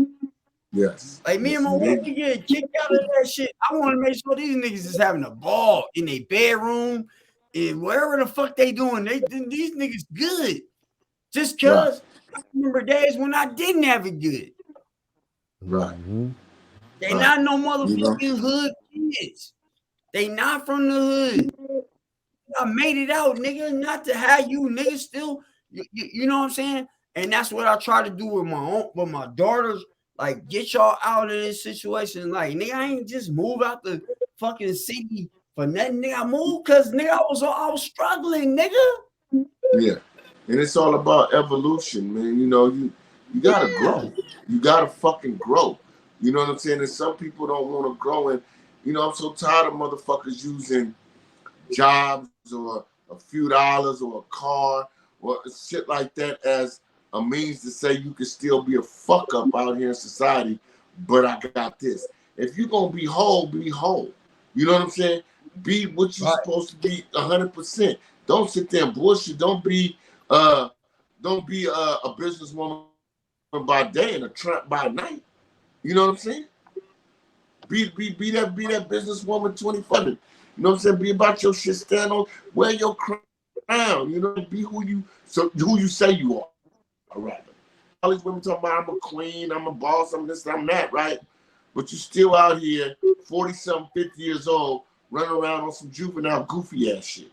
Yes. Like me and my wife, we get kicked out of that shit. I want to make sure these niggas is having a ball in their bedroom and wherever the fuck they doing. These niggas good. Just cause I remember days when I didn't have it good. Right. They not no motherfucking hood kids. They not from the hood. I made it out, nigga. Not to have you niggas still. You know what I'm saying? And that's what I try to do with my daughters. Like, get y'all out of this situation. Like, nigga, I ain't just move out the fucking city for nothing. Nigga, I moved because nigga, I was struggling, nigga. Yeah. And it's all about evolution, man. You know, you gotta grow. You gotta fucking grow. You know what I'm saying? And some people don't want to grow. And, you know, I'm so tired of motherfuckers using jobs or a few dollars or a car or shit like that as a means to say you can still be a fuck up out here in society, but I got this. If you're gonna be whole, be whole. You know what I'm saying? Be what you're supposed to be 100%. Don't sit there and bullshit. Don't be a businesswoman by day and a tramp by night. You know what I'm saying? Be that businesswoman 24. You know what I'm saying? Be about your shit. Stand on, wear your crown. You know, be who you say you are. Rather, all these women talking about I'm a queen, I'm a boss, I'm this, I'm that, right? But you still out here, 40-something, 50 years old, running around on some juvenile goofy ass shit.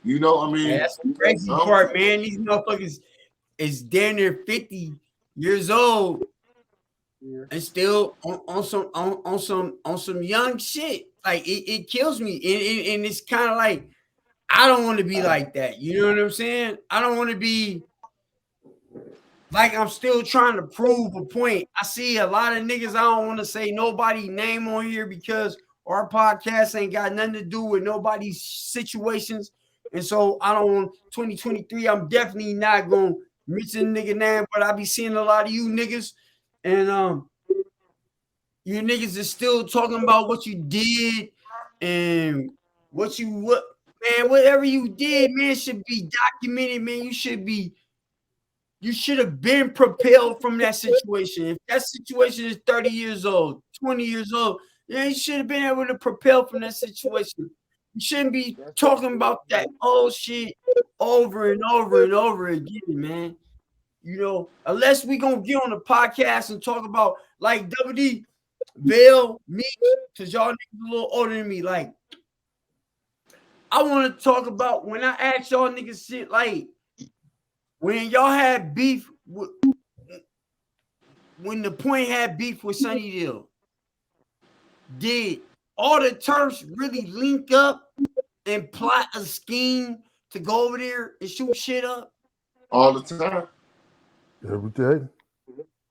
You know, I mean, that's the crazy part, man. These motherfuckers is damn near 50 years old and still on some young shit. Like it kills me, and it's kind of like I don't want to be like that. You know what I'm saying? I don't want to be like I'm still trying to prove a point. I see a lot of niggas. I don't want to say nobody's name on here because our podcast ain't got nothing to do with nobody's situations. And so I don't want 2023. I'm definitely not going to mention nigga name, but I be seeing a lot of you niggas. And you niggas is still talking about what you did and what man, whatever you did, man, should be documented, man. You should have been propelled from that situation. If that situation is 30 years old, 20 years old, yeah, you should have been able to propel from that situation. You shouldn't be talking about that old shit over and over and over again, man. You know, unless we gonna get on the podcast and talk about like WD, Vale, me, because y'all niggas a little older than me, like, I want to talk about when I asked y'all niggas shit, like when y'all had beef when the Point had beef with Sunnydale, did all the Turks really link up and plot a scheme to go over there and shoot shit up? All the time. Every day.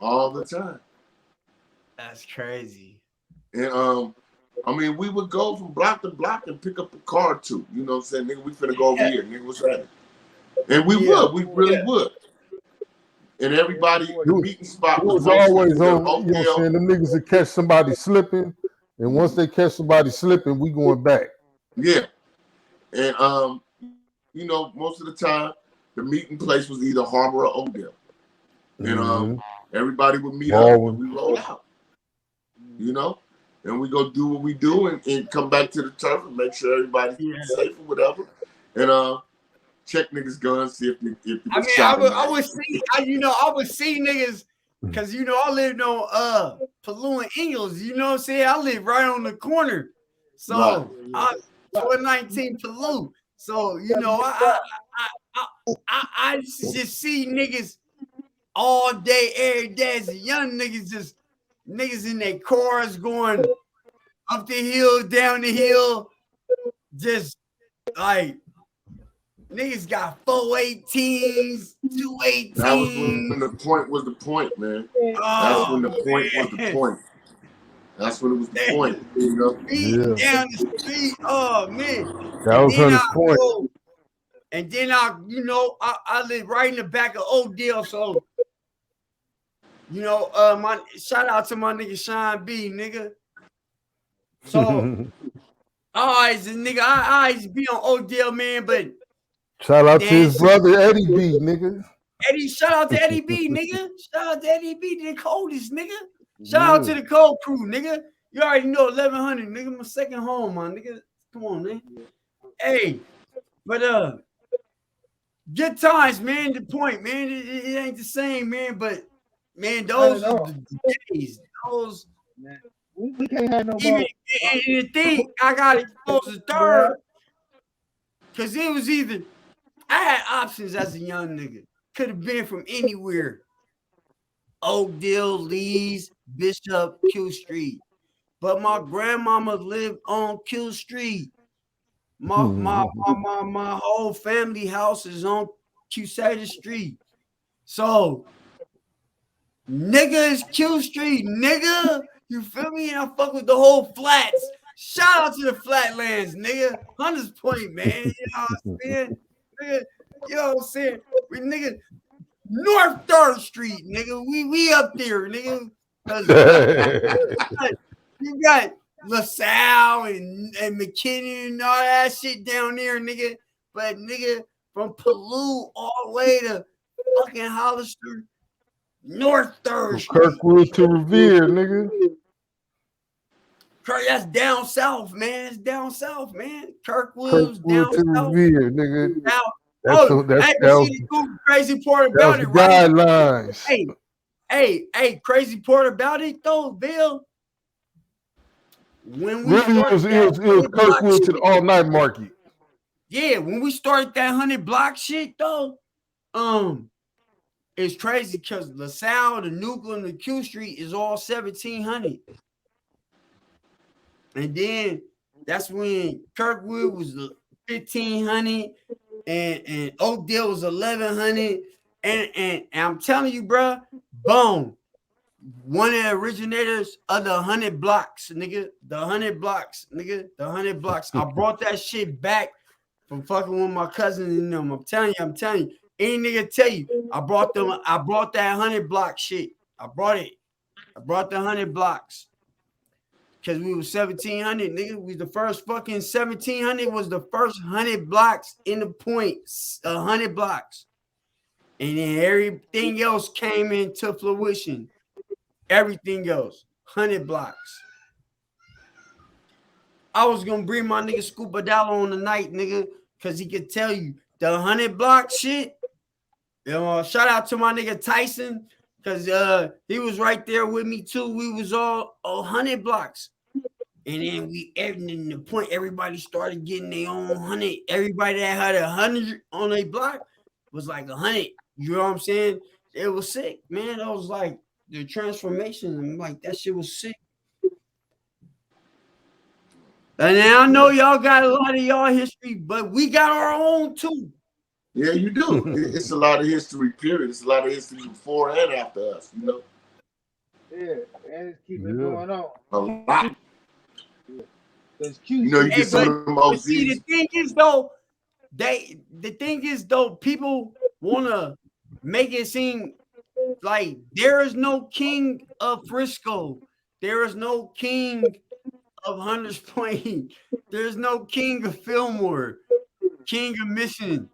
All the time. That's crazy. And I mean, we would go from block to block and pick up a car or two. You know what I'm saying? Nigga, we finna go over here. Nigga, what's happening? And we would. We really would. and everybody, the meeting spot was always on. You know what I'm saying? Them niggas would catch somebody slipping, and once they catch somebody slipping, we going back. Yeah, and you know, most of the time, the meeting place was either Harbor or Oakdale, and everybody would meet up and we roll out. You know, and we go do what we do and come back to the turf and make sure everybody's safe or whatever, and check niggas' guns, see if I mean, I would see, I would see niggas, because, you know, I lived on Paloux and Ingles, you know what I'm saying? I live right on the corner. So, I'm 419 Paloux. So, you know, I just see niggas all day, every day as a young niggas, just niggas in their cars going up the hill, down the hill, just like, niggas got 418s, 218s. That was when the point was the point, man. That's when the point was the point. That's when it was the point, you know. Down the street, oh man. That was Hunter's point. And then I live right in the back of Oakdale, so you know, my shout out to my nigga Sean B, nigga. So I always be on Oakdale, man, but shout out to his brother Eddie B, nigga. Eddie, shout out to Eddie B, nigga. Shout out to Eddie B, the coldest, nigga. Shout out to the cold crew, nigga. You already know 1100, nigga. My second home, my nigga. Come on, man. Hey, but good times, man. The point, man. It ain't the same, man. But man, those are the days. Those, man. We can't have no. Even and the thing, I got exposed to third, cause it was either I had options as a young nigga. Could have been from anywhere. Oakdale, Leeds, Bishop, Q Street. But my grandmama lived on Q Street. My whole family house is on Q Street. So, nigga is Q Street, nigga. You feel me? And I fuck with the whole flats. Shout out to the flatlands, nigga. Hunter's Point, man. You know what I'm saying? Nigga, you know what I'm saying? We nigga North 3rd Street, nigga. We up there, nigga. You got LaSalle and McKinney and all that shit down there, nigga. But nigga, from Paloux all the way to fucking Hollister, North 3rd Street. Kirkwood to Revere, nigga. That's down south, man. It's down south, man. Kirkwood's down to south. Revere, nigga. Now, that's the crazy part about it, right? Guidelines. Hey, crazy part about it though, Bill. When we really it was Kirkwood to the all-night market. Yeah, when we started that 100 block shit though, it's crazy because LaSalle, the Nuclear, and the Q Street is all 1700. And then that's when Kirkwood was 1500 and Oakdale was 1100. And I'm telling you, bro, boom. One of the originators of the 100 blocks, nigga. The 100 blocks, nigga. The 100 blocks. I brought that shit back from fucking with my cousin and them. I'm telling you. Any nigga tell you, I brought that 100 block shit. I brought the 100 blocks. Because we were 1700, nigga. We the first fucking 1700 was the first 100 blocks in the point. 100 blocks. And then everything else came into fruition. Everything else. 100 blocks. I was going to bring my nigga Scuba Dollar on the night, nigga. Because he could tell you the 100 block shit. Shout out to my nigga Tyson. Because he was right there with me too. We was all 100 blocks. And then in the point, everybody started getting their own 100. Everybody that had 100 on a block was like 100. You know what I'm saying? It was sick, man. It was like the transformation. I'm like, that shit was sick. And now I know y'all got a lot of y'all history, but we got our own too. Yeah, you do. It's a lot of history, period. It's a lot of history before and after us, you know? Yeah, and it's keeping going on. A lot. Yeah. You know, you get some of them OGs. See, the thing is though, people want to make it seem Like, there is no king of Frisco. There is no king of Hunters Point. There's no king of Fillmore, king of Mission,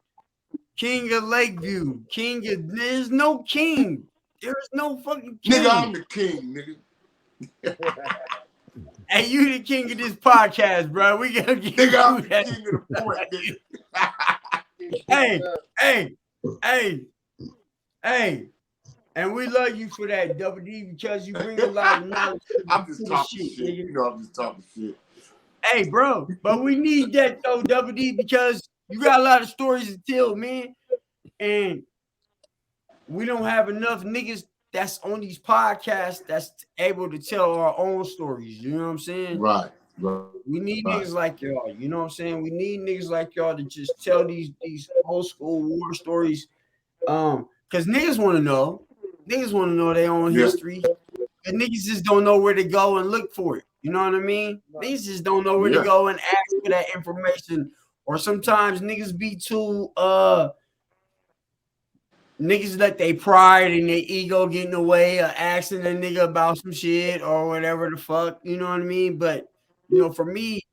king of Lakeview, there's no king. There's no fucking king. Nigga, I'm the king, nigga. Hey, you the king of this podcast, bro. We gotta get nigga, I'm the that. king of the point, nigga. Hey. And we love you for that, Double D, because you bring a lot of knowledge. I'm just talking shit. You know, I'm just talking shit. Hey, bro, but we need that though, Double D, because you got a lot of stories to tell, man. And we don't have enough niggas that's on these podcasts that's able to tell our own stories. You know what I'm saying? Right. We need niggas like y'all. You know what I'm saying? We need niggas like y'all to just tell these old school war stories. Because niggas want to know. Niggas want to know their own history. And niggas just don't know where to go and look for it. You know what I mean? Niggas just don't know where to go and ask for that information. Or sometimes niggas be too niggas let their pride and their ego get in the way of asking a nigga about some shit or whatever the fuck. You know what I mean? But you know, for me,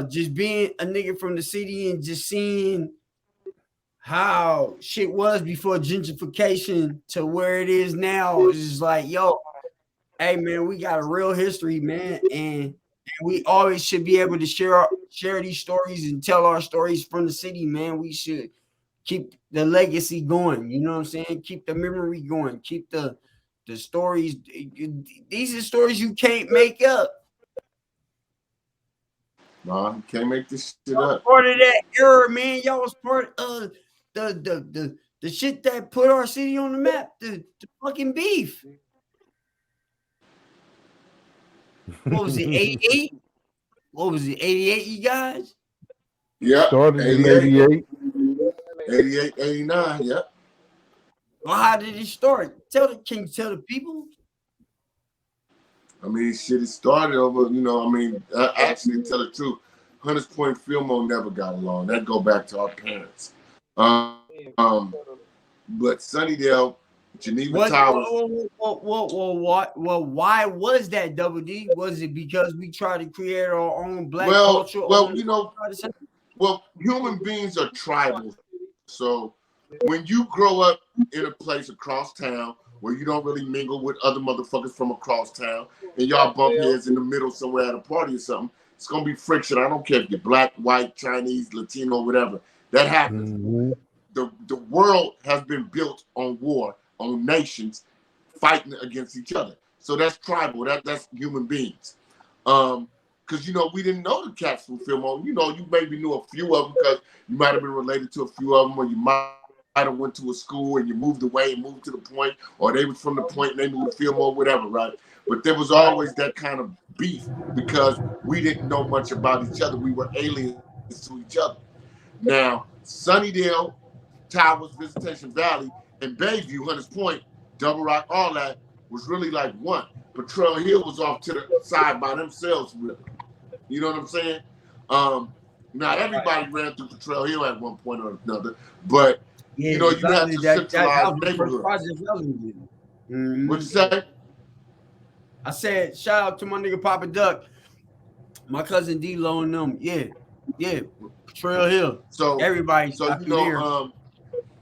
just being a nigga from the city and just seeing how shit was before gentrification to where it is now is like, yo, hey man, we got a real history, man, and we always should be able to share these stories and tell our stories from the city, man. We should keep the legacy going, you know what I'm saying? Keep the memory going, keep the stories. These are stories you can't make up. No, you can't make this shit up. Part of that era, man. Y'all was part of the shit that put our city on the map, the fucking beef. What was it, 88? What was it, 88, you guys? Yeah. Started in 88. 88, 89, yeah. Well, how did it start? Can you tell the people? I mean, shit, it started over, you know, I mean, actually, to tell the truth, Hunters Point Fillmore never got along. That go back to our parents. But Sunnydale, Geneva Towers. Why was that, Double D? Was it because we tried to create our own black culture? Well, you know, human beings are tribal. So when you grow up in a place across town where you don't really mingle with other motherfuckers from across town, and y'all bump heads in the middle somewhere at a party or something, it's gonna be friction. I don't care if you're black, white, Chinese, Latino, whatever. That happens. Mm-hmm. The world has been built on war, on nations fighting against each other. So that's tribal. That's human beings. Because you know we didn't know the cats from Fillmore. You know, you maybe knew a few of them because you might have been related to a few of them, or you might have went to a school and you moved away and moved to the point, or they was from the point and they moved to Fillmore, whatever, right? But there was always that kind of beef because we didn't know much about each other. We were aliens to each other. Now, Sunnydale, Towers, Visitation Valley, and Bayview, Hunters Point, Double Rock, all that was really like one. But Trail Hill was off to the side by themselves, really. You know what I'm saying? Not everybody ran through Trail Hill at one point or another, but you know, you have to centralize neighborhoods. What'd you say? I said, shout out to my nigga Papa Duck, my cousin D-Lo and them. Yeah, Trail Hill. So everybody. So you know,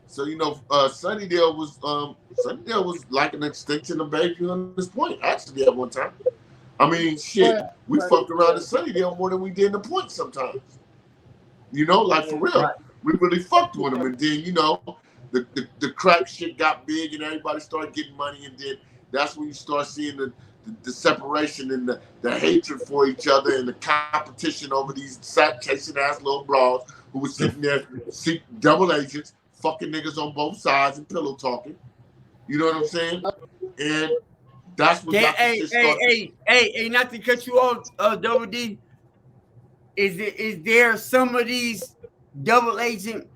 Sunnydale was like an extension of Bayview on this point. Actually, at one time. I mean, shit, we fucked around in Sunnydale more than we did in the point sometimes. You know, like for real. Right. We really fucked with them, and then you know, the crack shit got big, and everybody started getting money, and then that's when you start seeing the separation and the hatred for each other and the competition over these chasing ass little broads who were sitting there, double agents, fucking niggas on both sides and pillow talking. You know what I'm saying? And that's what got the shit started. Hey, not to cut you off, Double D. Is there some of these double agent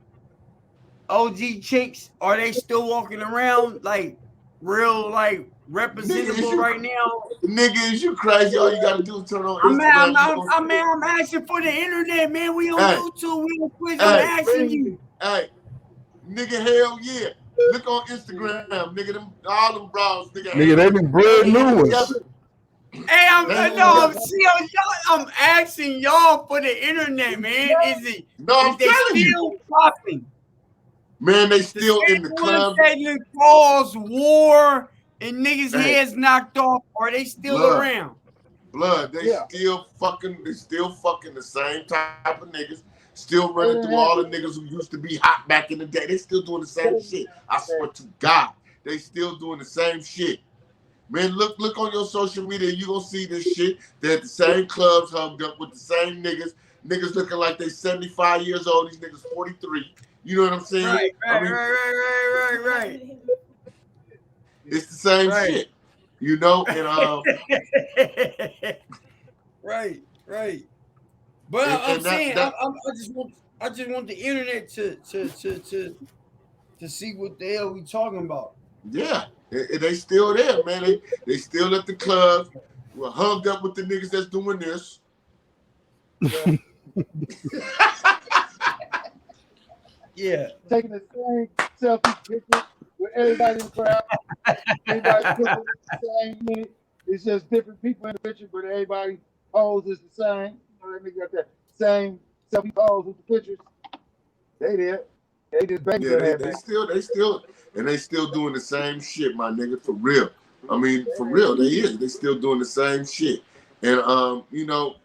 OG chicks? Are they still walking around like real, like representable right now? Nigga, is you crazy? All you gotta do is turn on Instagram. I'm asking for the internet, man. We on YouTube. We on Twitch. I'm asking you. Hey, nigga, hell yeah. Look on Instagram, nigga. Them all them bras, nigga. Nigga, they been brand new ones. Hey, I'm asking y'all for the internet, man. Is they still popping? Man, they still in the club. They cause war and niggas' heads knocked off. Are they still around? Blood, they still fucking the same type of niggas. Still running through all the niggas who used to be hot back in the day. They still doing the same shit. I swear to God, they still doing the same shit. Man, look on your social media. You gonna see this shit. They're at the same clubs, hugged up with the same niggas. Niggas looking like they 75 years old. These niggas 43. You know what I'm saying? Right. It's the same shit. You know, and right. But I'm saying, I just want the internet to see what the hell we talking about. Yeah, they still there, man. They still at the clubs. We're hugged up with the niggas that's doing this. Yeah. Taking the same selfie picture with everybody in the crowd. Everybody putting the same minute. It's just different people in the picture, but everybody pose is the same. You know, they got that same selfie pose with the pictures. They there. They just back there. They still doing the same shit, my nigga, for real. I mean, for real, they still doing the same shit. And you know,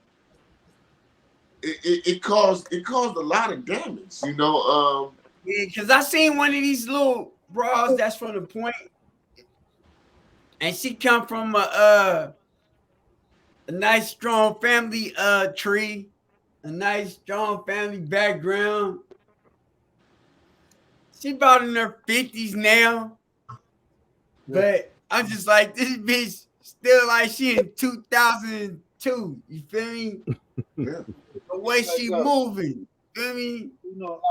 it caused a lot of damage, you know. Yeah, because I seen one of these little bras that's from the Point, and she come from a nice strong family tree, a nice strong family background. She about in her 50s now, but I'm just like, this bitch still like she in 2002. You feel me? Yeah. The way she moving, you feel me? You know,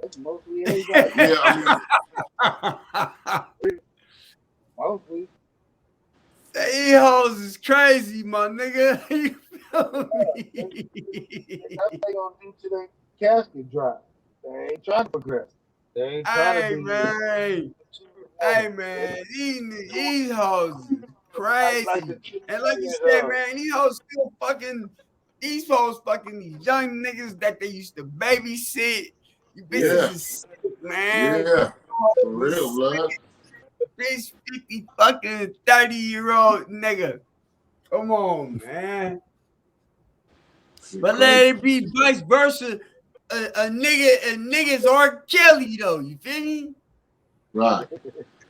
that's mostly everybody. Yeah, I mean, mostly. These hoes is crazy, my nigga. You feel me? That's what they gonna do to their casket drop. They ain't trying to progress. They ain't trying to be. Hey man, these hoes is crazy. And like you said, man, these hoes still fucking. These hoes fucking these young niggas that they used to babysit. You bitches is sick, man. Yeah, for real, blood. This 50 fucking 30-year-old nigga. Come on, man. But let it be vice versa. A nigga's R. Kelly though. You feel me? Right.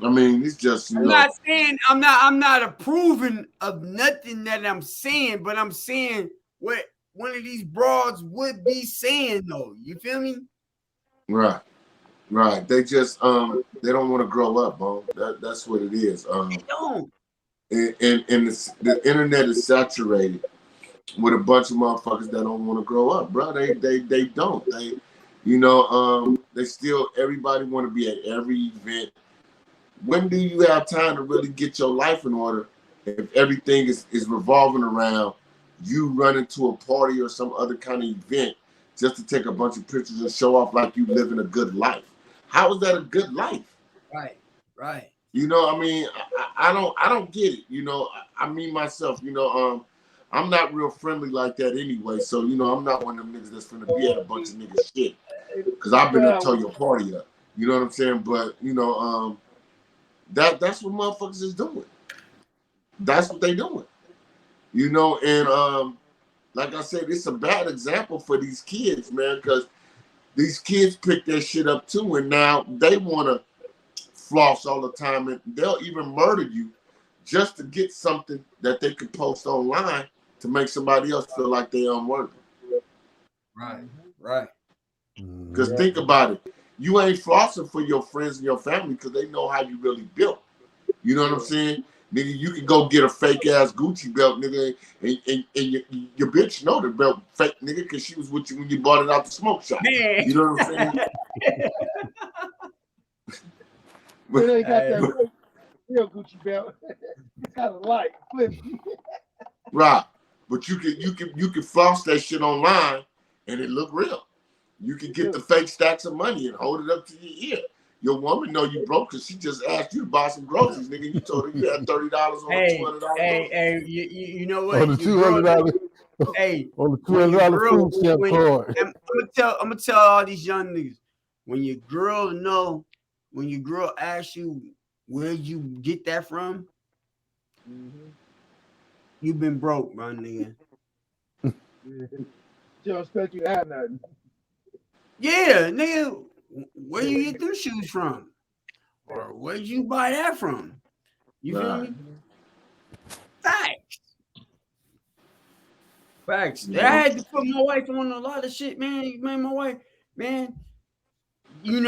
I mean, it's just I'm not saying I'm not approving of nothing that I'm saying, but I'm saying what one of these broads would be saying though. You feel me? Right. They just they don't want to grow up, bro. That's what it is. They don't. And the internet is saturated with a bunch of motherfuckers that don't want to grow up, bro. They don't. They still, everybody want to be at every event. When do you have time to really get your life in order if everything is revolving around you running to a party or some other kind of event just to take a bunch of pictures and show off like you living a good life? How is that a good life? Right. You know, I mean, I don't get it. You know, I mean myself, you know, I'm not real friendly like that anyway. So, you know, I'm not one of them niggas that's finna be at a bunch of niggas shit. Because I've been to tell your party up. You know what I'm saying? But, you know, that's what motherfuckers is doing. That's what they doing. You know, and like I said, it's a bad example for these kids, man, because these kids pick their shit up too, and now they want to floss all the time, and they'll even murder you just to get something that they can post online to make somebody else feel like they're unworthy. Right. Because think about it. You ain't flossing for your friends and your family because they know how you really built. You know what I'm saying? Nigga, you can go get a fake ass Gucci belt, nigga, and your bitch know the belt fake, nigga, because she was with you when you bought it out the smoke shop. Man. You know what I'm saying? But they got that real Gucci belt. It's kind of light, flippy. Right, but you can floss that shit online and it look real. You can get the fake stacks of money and hold it up to your ear. Your woman know you broke because she just asked you to buy some groceries, nigga. You told her you had $30 on hey, a $200. hey, you know what? On the $200. Hey, on the $200 food stamp card. I'm gonna tell all these young niggas, when your girl asks you where you get that from, you've been broke, my nigga. She don't expect you to have nothing. Yeah, nigga, where you get them shoes from? Or where'd you buy that from? You feel me? Facts. Yeah. I had to put my wife on a lot of shit, man. My wife, man. My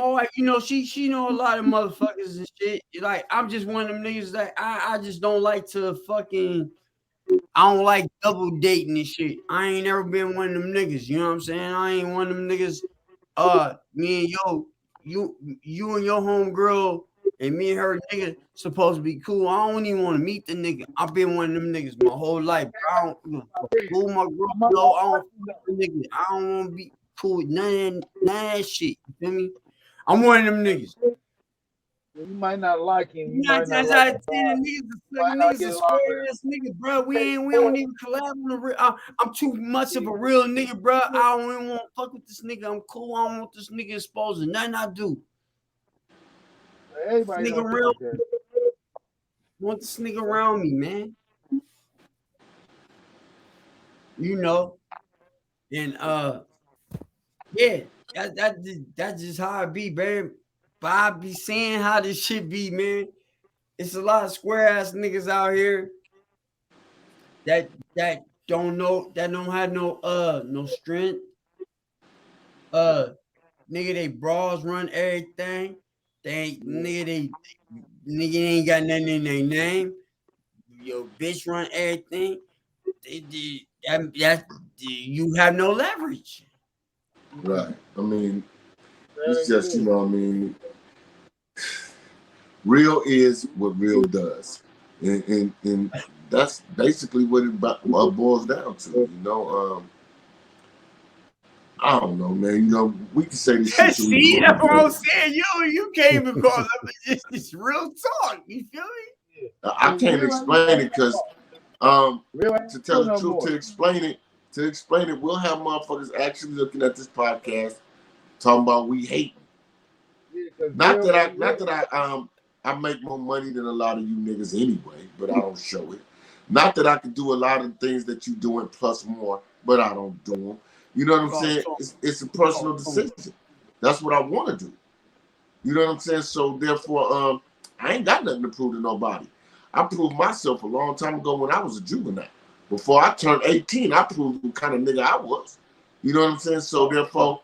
wife, she know a lot of motherfuckers and shit. Like, I'm just one of them niggas that I just don't like to I don't like double dating and shit. I ain't never been one of them niggas. You know what I'm saying? I ain't one of them niggas. Me and you and your homegirl and me and her nigga supposed to be cool. I don't even want to meet the nigga. I've been one of them niggas my whole life. I don't cool my girl. No, I don't the nigga. I don't want to be cool with none of that shit. You feel me? I'm one of them niggas. You might not like him. Niggas a square ass nigga, bro. We don't even collab on the real. I'm too much of a real nigga, bro. I don't even want to fuck with this nigga. I'm cool. I don't want this nigga exposed to nothing I do. Everybody nigga around. Like want this nigga around me, man. You know, and yeah, that's just how it be, baby. But I be seeing how this shit be, man. It's a lot of square ass niggas out here that don't have no strength. Nigga, they bras run everything. They ain't got nothing in their name. Your bitch run everything. You have no leverage. Right. I mean, it's just, you know what I mean, real is what real does. And that's basically what it boils down to, you know. I don't know, man. You know, we can say this shit. See, that's what I'm saying. You came because it's real talk. You feel me? I can't explain it because to tell the truth, to explain it, we'll have motherfuckers actually looking at this podcast talking about we hate. Not that I make more money than a lot of you niggas anyway, but I don't show it. Not that I can do a lot of things that you doing plus more, but I don't do them. You know what I'm saying? It's a personal decision. That's what I want to do. You know what I'm saying? So therefore, I ain't got nothing to prove to nobody. I proved myself a long time ago when I was a juvenile. Before I turned 18, I proved the kind of nigga I was. You know what I'm saying? So therefore,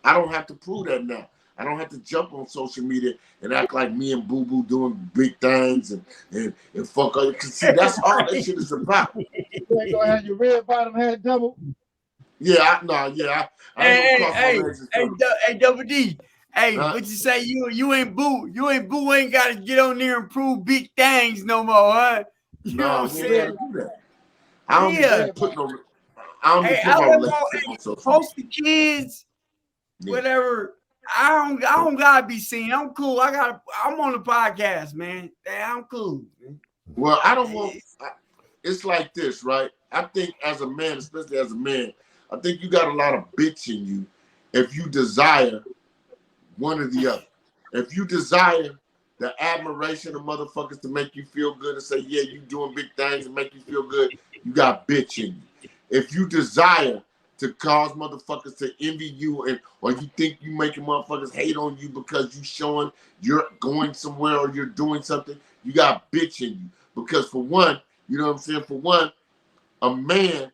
I don't have to prove that now. I don't have to jump on social media and act like me and Boo Boo doing big things and fuck up. Cause see, that's all that shit is about. You ain't gonna have your red bottom hat double. Yeah, I ain't gonna cross my legs. Hey, Double D. Hey, what you say? You ain't Boo. Ain't gotta get on there and prove big things no more, huh? You know what I'm saying? I don't put no. I don't put my relationship on social media. Post the kids, whatever. I don't gotta be seen. I'm cool. I'm on the podcast, man. I'm cool. Man. Well, I don't want. It's like this, right? I think as a man, especially as a man, I think you got a lot of bitch in you if you desire one or the other. If you desire the admiration of motherfuckers to make you feel good and say, yeah, you doing big things and make you feel good, you got bitch in you. If you desire to cause motherfuckers to envy you or you think you making motherfuckers hate on you because you showing you're going somewhere or you're doing something, you got bitch in you. Because for one, you know what I'm saying? For one, a man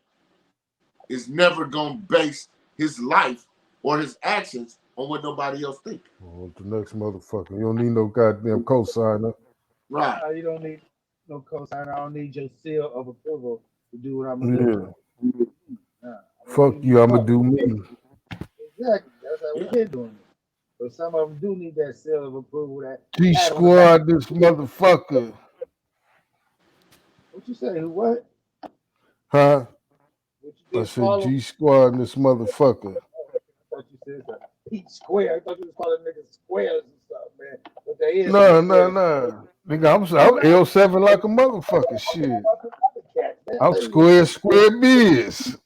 is never going to base his life or his actions on what nobody else think. Oh, the next motherfucker. You don't need no goddamn cosigner. Right. You don't need no cosigner. I don't need your seal of approval to do what I'm going to do. Fuck you, I'm going to do me. Exactly. That's how we've been doing it. But some of them do need that seal of approval. That G-Squad, this motherfucker. What you say? What? Huh? I said G-Squad and this motherfucker. I thought you said something. Pete Square. I thought you was calling niggas squares and stuff, man. But they is No. Nigga, I'm L7 like a motherfucker. Shit. I'm square biz.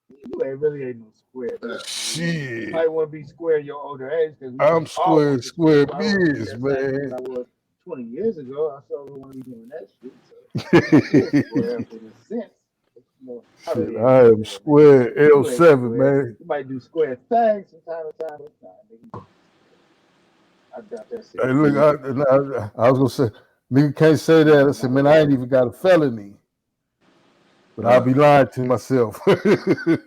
You really ain't no square. Shit. You might want to be square your older age. I'm square biz, man. I was 20 years ago. I saw one be doing that shit. So square in a sense. Shit, I am square L7, man. You might do square things from time to time. I got that shit. Hey, look, I was gonna say, nigga can't say that. I said, man, I ain't even got a felony. But I'll be lying to myself. Shit.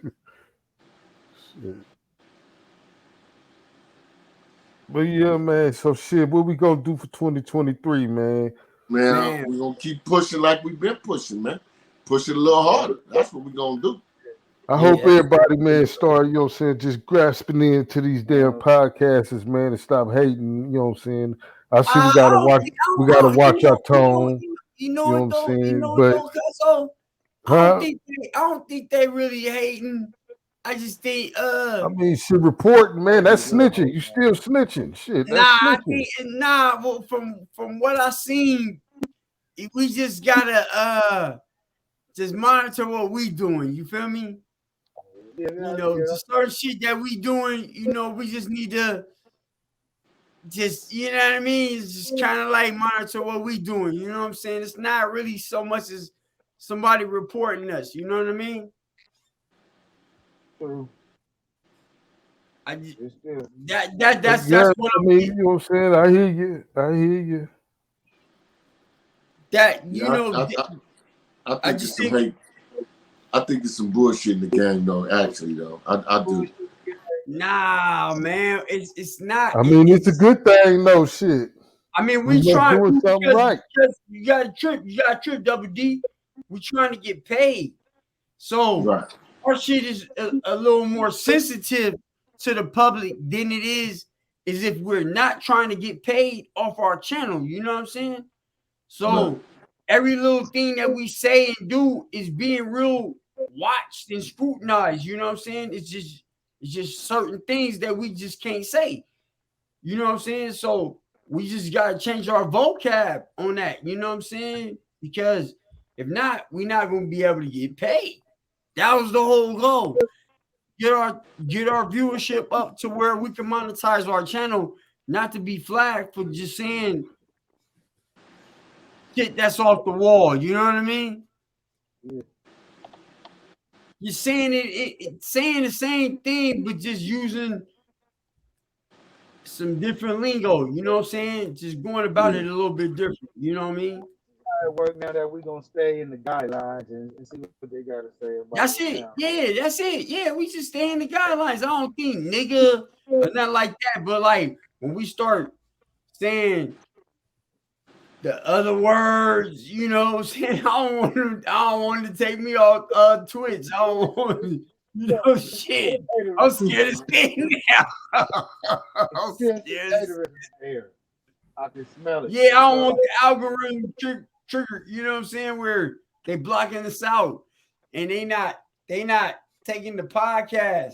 But yeah, man. So shit, what we gonna do for 2023, man? Man, we gonna keep pushing like we've been pushing, man. Push it a little harder. That's what we gonna do. I hope everybody, man, start, you know what I'm saying, just grasping into these damn podcasts, man, and stop hating, you know what I'm saying. I see we gotta watch our tone. You know what I'm saying? But I don't think they really hating. I just think I mean, shit, reporting, man, that's snitching. You still snitching. Shit, that's snitching. Well, from what I seen, we just gotta just monitor what we doing. You feel me? You know, the certain shit that we doing, you know, we just need to just, you know what I mean? It's just kind of like monitor what we doing. You know what I'm saying? It's not really so much as somebody reporting us. You know what I mean? True. That's what I mean. You know what I'm saying? I hear you. That you know. I think there's some bullshit in the game, though. Actually, though, I do. Nah, man, it's not. I mean, it's a good thing, no shit. I mean, we trying doing something right. You got a trip, Double D. We trying to get paid, so our shit is a little more sensitive to the public than it is if we're not trying to get paid off our channel. You know what I'm saying? So every little thing that we say and do is being real watched and scrutinized. You know what I'm saying? It's just certain things that we just can't say. You know what I'm saying? So we just gotta change our vocab on that. You know what I'm saying? Because if not, we're not gonna be able to get paid. That was the whole goal. Get our viewership up to where we can monetize our channel, not to be flagged for just saying shit that's off the wall. You know what I mean? Yeah. You're saying saying the same thing, but just using some different lingo. You know what I'm saying? Just going about it a little bit different. You know what I mean? Work now that we're gonna stay in the guidelines and see what they gotta say about that's it. Now. Yeah, that's it. Yeah, we just stay in the guidelines. I don't think nigga or nothing like that. But like when we start saying the other words, you know what I'm saying? I don't want to take me off Twitch. I don't want to, you know, shit. I'm scared of staying now. I'm scared. I can smell it. Yeah, I don't want the algorithm trigger, you know what I'm saying, where they blocking us out and they not taking the podcast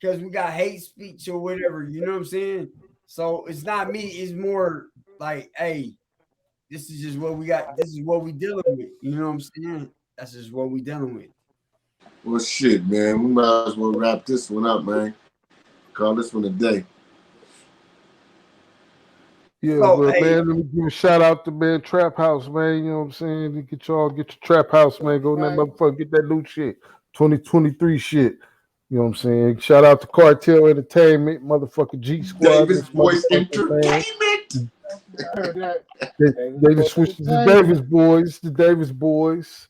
because we got hate speech or whatever, you know what I'm saying? So it's not me, it's more like, hey, this is just what we got, this is what we dealing with, you know what I'm saying? That's just what we dealing with. Well, shit, man, we might as well wrap this one up, man. Call this one a day. Yeah, but man, let me give a shout out to man Trap House, man. You know what I'm saying? Get your Trap House, man. Go in that motherfucker, get that new shit. 2023 shit. You know what I'm saying? Shout out to Cartel Entertainment, motherfucker G Squad. Davis Boys Entertainment. They just switched to the Davis Boys. The Davis Boys.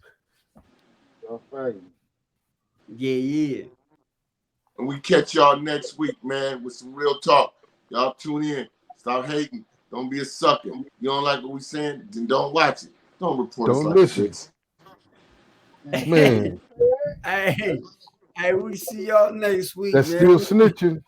Yeah. And we catch y'all next week, man, with some real talk. Y'all tune in. Stop hating. Don't be a sucker. You don't like what we saying? Then don't watch it. Don't report us like this. Man. Hey, we see y'all next week. That's still snitching.